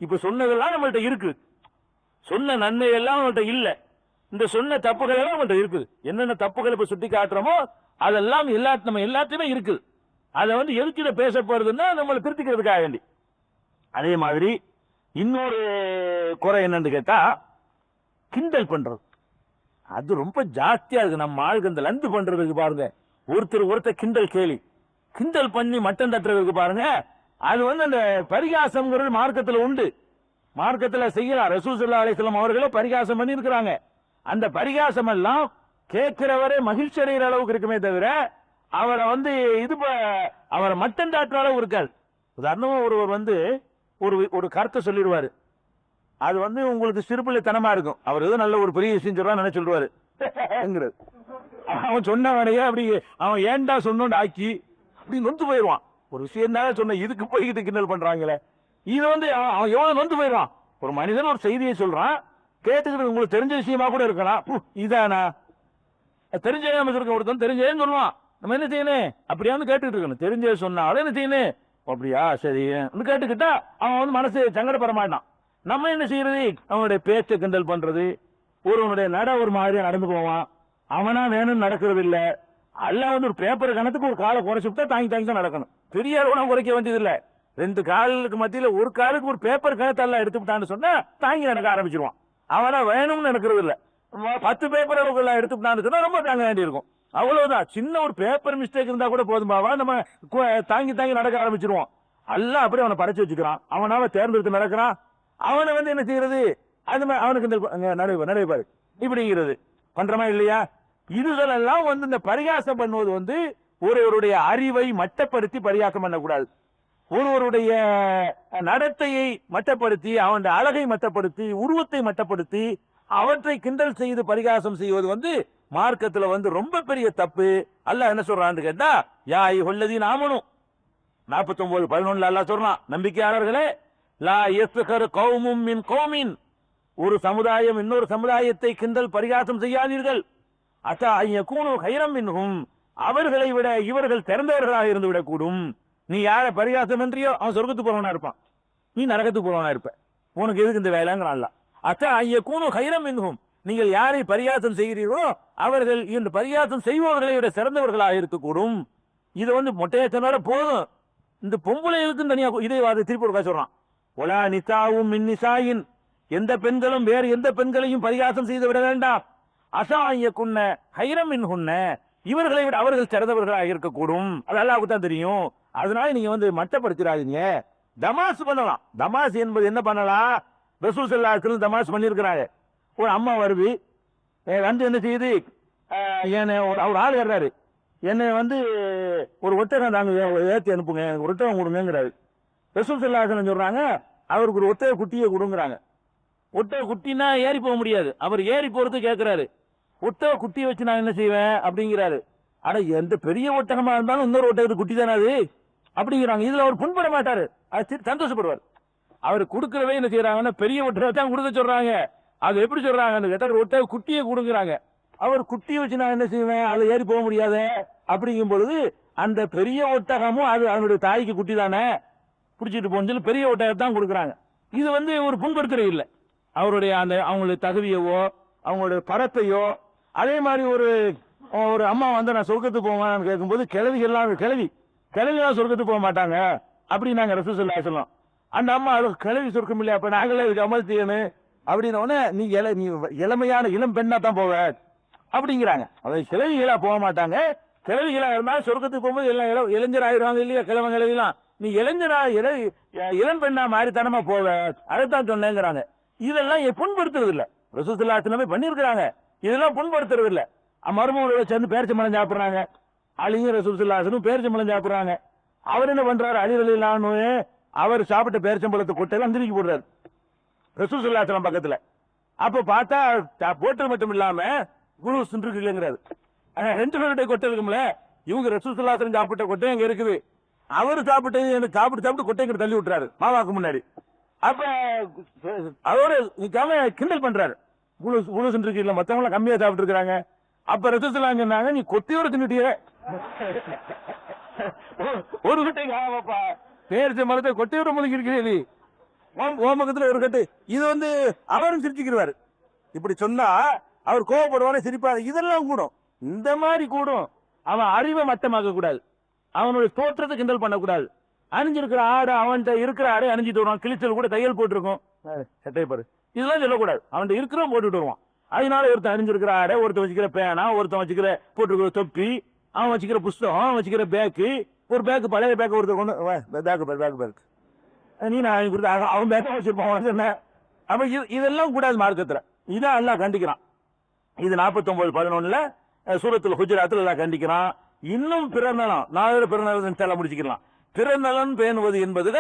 இப்ப சொன்னதெல்லாம் நம்மள்ட்ட இருக்கு, சொன்ன நன்மை எல்லாம் நம்மள்ட்ட இல்ல, இந்த சொன்ன தப்புகள் எல்லாம் நம்மள்ட்ட இருக்குது. என்னென்ன தப்புகள் இப்ப சுட்டி காட்டுறோமோ அதெல்லாம் நம்ம எல்லாத்தையுமே இருக்குது. அதை வந்து எதுக்கிட பேச போறதுன்னா நம்மளை திருத்திக்கிறதுக்காக வேண்டி. அதே மாதிரி இன்னொரு குறை என்னன்னு கேட்டா கிண்டல் பண்றது. அது ரொம்ப ஜாஸ்தியா இருக்கு நம்ம ஆளுக்கு. அந்த லந்து பண்றதுக்கு பாருங்க, ஒருத்தர் கிண்டல் கேலி கிண்டல் பண்ணி மட்டம் தட்டுறதுக்கு பாருங்க, அது வந்து அந்த பரிகாசம்ங்கிறது மார்க்கத்துல உண்டு, மார்க்கத்துல செய்யலாம். ரசூல் ஸல்லல்லாஹு அலைஹி வஸல்லம் அவர்களே பரிகாசம் பண்ணி இருக்கிறாங்க. அந்த பரிகாசம் எல்லாம் கேட்கிறவரே மகிழ்ச்சி அடைகிற அளவுக்கு இருக்குமே தவிர அவரை வந்து அவரை மட்டம் தாட்டுற அளவு இருக்காது. உதாரணமா ஒருவர் வந்து ஒரு கருத்தை சொல்லிடுவாரு, அது வந்து உங்களுக்கு சிறுபிள்ளைத்தனமா இருக்கும். அவர் ஏதோ நல்ல ஒரு பெரிய விஷயம் சொல்றான்னு சொல்லுவாரு. அவன் சொன்னவனையே அப்படி அவன் ஏன்டா சொன்னோன்னு ஆக்கி அப்படி நொந்து போயிடுவான். ஒரு விஷயம் தான் சொன்ன, இதுக்கு போய்கிட்டு கிண்டல் பண்றாங்களே. இது வந்து அவன் எவ்வளவு நொந்து போயிடுவான். ஒரு மனிதன் ஒரு செய்தியை சொல்றான், கேட்டுக்கிறது உங்களுக்கு தெரிஞ்ச விஷயமா கூட இருக்கலாம். இதானா தெரிஞ்சே ஒருத்தன் தெரிஞ்சேன்னு சொல்லுவான், நம்ம என்ன செய்யணும் அப்படியாவது கேட்டுக்கிட்டு இருக்கணும். தெரிஞ்சே சொன்னாலும் என்ன செய்யணும், அப்படியா சரி கேட்டுக்கிட்டா அவன் வந்து மனசு சங்கடப்பட மாட்டான். நம்ம என்ன செய்யறது, அவனுடைய பேச்சை கிண்டல் பண்றது, ஒருவனுடைய நட ஒரு மாதிரியா நடந்து போவான், அவனா வேணும்னு நடக்கிறது இல்ல. அல்ல வந்து ஒரு பேப்பர் கணத்துக்கு ஒரு காலை குறைச்சுட்டா தாங்கி தான் நடக்கணும். பெரிய அளவு குறைக்க வேண்டியது இல்ல. 2 காலுக்கு மத்தியில ஒரு காலுக்கு ஒரு பேப்பர் கணத்தை எல்லாம் எடுத்துட்டான்னு சொன்னா தாங்கி நடக்க ஆரம்பிச்சிருவான். அவனா வேணும்னு நடக்கிறது இல்ல. 10 பேப்பர் அளவுக்கு எடுத்துட்டான்னு சொன்னா ரொம்ப தாங்க வேண்டி இருக்கும். அவ்வளவுதான். சின்ன ஒரு பேப்பர் மிஸ்டேக் இருந்தா கூட போதுமாவா நம்ம தாங்கி நடக்க ஆரம்பிச்சிருவோம். எல்லாம் அப்படியே அவனை படைச்சு வச்சுக்கிறான், அவனாவ தேர்ந்தெடுத்து நடக்கிறான். அவனை வந்து என்ன செய்யறது, அது மாதிரி அவனுக்கு இந்த நடைபாரு இப்படிங்கிறது பண்றமா இல்லையா. இதுகளெல்லாம் வந்து இந்த பரிகாசம் பண்ணுவது வந்து ஒருவருடைய அறிவை மட்டப்படுத்தி பரிகாசம் பண்ணக்கூடாது. ஒருவருடைய நடத்தையை மட்டப்படுத்தி, அவனுடைய அழகை மட்டப்படுத்தி, உருவத்தை மட்டப்படுத்தி அவற்றை கிண்டல் செய்து பரிகாசம் செய்வது வந்து மார்க்கத்துல வந்து ரொம்ப பெரிய தப்பு. அல்லாஹ் என்ன சொல்றான்னு கேட்டா, யா அய்யுஹல்லதீன ஆமனூ 49:11 அல்லாஹ் சொல்றான், நம்பிக்கையாளர்களே, லா யஸ்கர் கௌமும் மின் கௌமின், ஒரு சமுதாயம் இன்னொரு சமுதாயத்தை கிண்டல் பரிகாசம் செய்யாதீர்கள். அத்தா யகூனு கைரம் மின்ஹும், அவர்களை விட இவர்கள் சிறந்தவர்களாக இருந்து விடக்கூடும். நீ யார பரிகாசம் என்றியோ அவன் சொர்க்கத்துக்கு போறவனா இருப்பான், நீ நரகத்துக்கு போறவனா இருப்ப. உனக்கு எதுக்கு இந்த வேலைங்கிறான் அல்லாஹ். அத்தா யகூனு கைரம் மின்ஹும், நீங்கள் யாரை பரிகாசம் செய்கிறீர்களோ அவர்கள் இந்த பரிகாசம் செய்பவர்களை விட சிறந்தவர்களாக இருக்கக்கூடும். இது வந்து மொட்டையா சொன்னால போதும். இந்த பொம்பளைகளுக்கும் தனியா இதே வார்த்தை திருப்பி ஒரு சொல்றான், ஒலா நிசாவும் மின் நிசாயின், எந்த பெண்களும் வேறு எந்த பெண்களையும் பரிகாசம் செய்து விட வேண்டாம். அசாயக்குன்ன ஹைரம் மின்ஹுன்ன, இவர்களை விட அவர்கள் சிறந்தவர்களாக இருக்கக்கூடும். அது அல்லாஹ்வுக்கு தான் தெரியும். அதனால நீங்க வந்து மட்டப்படுத்திடாதீங்க. தமாஸ் பண்ணலாம். தமாஸ் என்பது என்ன பண்ணலாம், ரசூல் ஸல்லல்லாஹு அலைஹி வஸல்லம் தமாஸ் பண்ணியிருக்கிறாங்க. ஒரு அம்மா வருவி வந்து என்ன செய்யுது, அவர் ஆள் வர்றாரு, என்னை வந்து ஒரு ஒட்டகம் தாங்க ஏற்றி அனுப்புங்க, ஒரு ஒட்டகம் கொடுங்கிறாரு. ரசூல் ஸல்லல்லாஹு அலைஹி வஸல்லம் சொல்றாங்க, அவருக்கு ஒரு ஒட்டக குட்டியை கொடுங்கிறாங்க. ஒட்டக குட்டினா ஏறி போக முடியாது, அவர் ஏறி போறது கேட்கிறாரு. ஒட்டக குட்டியை வச்சு நான் என்ன செய்வேன் அப்படிங்கிறாரு. ஆனா எந்த பெரிய ஒட்டகமா இருந்தாலும் இன்னொரு ஒட்டகத்து குட்டி தானே அது அப்படிங்கிறாங்க. இதுல அவர் புண்பட மாட்டாரு, அது சந்தோஷப்படுவார். அவர் கொடுக்கறவே என்ன செய்யறாங்கன்னா பெரிய ஒட்டகத்தான் கொடுக்க சொல்றாங்க. அது எப்படி சொல்றாங்கன்னு கேட்டா ஒட்டக குட்டியை கொடுங்கிறாங்க. அவர் குட்டியை வச்சு நான் என்ன செய்வேன், அது ஏறி போக முடியாது அப்படிங்கும் பொழுது அந்த பெரிய ஒட்டகமும் அது அவனுடைய தாய்க்கு குட்டி தானே, பிடிச்சிட்டு போன்னு சொல்லி பெரிய ஒட்டகத்தான் கொடுக்குறாங்க. இது வந்து ஒரு புண்படுத்துறது இல்லை. அவருடைய அந்த அவங்களுடைய தகுதியவோ அவங்களுடைய பரத்தையோ. அதே மாதிரி ஒரு அம்மா வந்து நான் சொர்க்கத்துக்கு போவேன் கேட்கும்போது கிழவிலாம் சொர்க்கத்துக்கு போக மாட்டாங்க அப்படின்னு நாங்க ரசூல் ஸல்லல்லாஹு அலைஹி வஸல்லம். அந்த அம்மா அது கிழவி சொர்க்கம் இல்லையா, அப்ப நாங்களே இதுக்கு அமல் செய்யணும் அப்படின்ன உடனே நீ இளமையான இளம் பெண்ணா தான் போவ அப்படிங்கிறாங்க. அதை கிழவிகளா போக மாட்டாங்க. கிழவிகளா இருந்தாலும் சொர்க்கத்துக்கு போகும்போது எல்லாம் இளைஞர் ஆயிடுவாங்க இல்லையா, கிழவன் நீ இளைஞரா இளம் பெண்ணா மாறித்தனமா போவ, அதைத்தான் சொன்னேங்கிறாங்க. இதெல்லாம் புண்படுத்துறது இல்ல, ரசூல் ஸல்லல்லாஹு அலைஹி வஸல்லம் பண்ணியிருக்கிறாங்க. இதெல்லாம் புண்படுத்துறது இல்ல. மருமகளோட சேர்ந்து பேரிச்சம்பழம் சாப்பிடுறாங்க, அலியும் ரசூல் ஸல்லல்லாஹு அலைஹி வஸல்லம் பேரிச்சம்பழம் சாப்பிடுறாங்க. அவர் என்ன பண்றாரு, அலி ரலியல்லாஹு அன்ஹு அவர் சாப்பிட்ட பேரிச்சம்பழத்தை கொட்டையெல்லாம் திருப்பி போடுறாரு ரசூல் ஸல்லல்லாஹு அலைஹி வஸல்லம் பக்கத்துல. அப்ப பார்த்தா போட்டது மட்டும் இல்லாம குழு சுன்றுக்குங்கிறாரு. 2 பேருடைய கொட்டை இருக்கும்ல, இவங்க ரசூல் ஸல்லல்லாஹு அலைஹி வஸல்லம் சாப்பிட்ட கொட்டை எங்க இருக்குது, அவரு சாப்பிட்டு கொட்டைங்கிட்ட தள்ளி விட்டுறாரு மாமாவுக்கு முன்னாடி. அப்ப அவரு கிண்டல் பண்றாரு, குளுசுன்னு இருக்கு இல்ல, மத்தவங்க கம்மியா சாப்பிட்டு இருக்காங்க. அப்ப ரசத்துலாம் சொன்னாங்க, நீ கொத்தியோட தின்னுட்டிய ஒரு கட்டைக்கு ஆமாப்பா, பேரிச்ச மரத்தை கொட்டையோட முழுங்கிருக்கிறீ ஓமகத்துல ஒரு கட்டு. இது அவரும் சிரிச்சுக்கிறாரு. இப்படி சொன்னா அவர் கோவப்படுவானே சிரிப்பாரு. இதெல்லாம் கூடும், இந்த மாதிரி கூடும். அவன் அறிவை மட்டமாக்க கூடாது, அவனுடைய தோற்றத்தை கிண்டல் பண்ணக்கூடாது. அணிஞ்சிருக்கிற ஆடு அவன்கிட்ட இருக்கிற ஆடை அணிஞ்சிட்டு வருவான், கிழிச்சல் கூட தையல் போட்டிருக்கும், சட்டை பாரு, இதெல்லாம் சொல்லக்கூடாது. அவன்கிட்ட இருக்கிற போட்டுட்டு வருவான். அதனால ஒருத்தன் அணிஞ்சிருக்கிற ஆடை, ஒருத்தன் வச்சுக்கிற பேனா, ஒருத்தன் வச்சுக்கிற போட்டிருக்கிற தொப்பி, அவன் வச்சுக்கிற புஸ்தகம், அவன் வச்சுக்கிற பேக்கு, ஒரு பேக்கு பழைய பேக்கு ஒருத்தர் கொண்டு பேக்கு நீ நான் கொடுத்த அவன் பேக்க வச்சிருப்பான் சொன்ன. அப்ப இதெல்லாம் கூடாது மார்க்கத்துல. இதான் எல்லாம் கண்டிக்கிறான். இது 49:11 சூரத்துல் ஹுஜராத்துல எல்லாம் கண்டிக்கிறான். இன்னும் பிறநலம், நாலு பிறநலம் முடிச்சுக்கலாம். பிறநலன் பேணுவது என்பதுல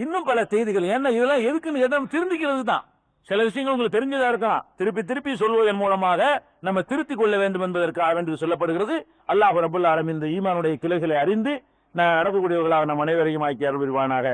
இன்னும் பல செய்திகள். ஏன்னா இதெல்லாம் எதுக்குன்னு எதுவும் திருந்திக்கிறது தான். சில விஷயங்கள் உங்களுக்கு தெரிஞ்சதா இருக்கலாம், திருப்பி திருப்பி சொல்வதன் மூலமாக நம்ம திருத்திக் கொள்ள வேண்டும் என்பதற்காக என்று சொல்லப்படுகிறது. அல்லாஹ் ரப்பல் ஆலமீன் இந்த ஈமானுடைய கிளைகளை அறிந்து நடக்கக்கூடியவர்களாக நம் அனைவரையும் ஆக்கி அருள்வானாக.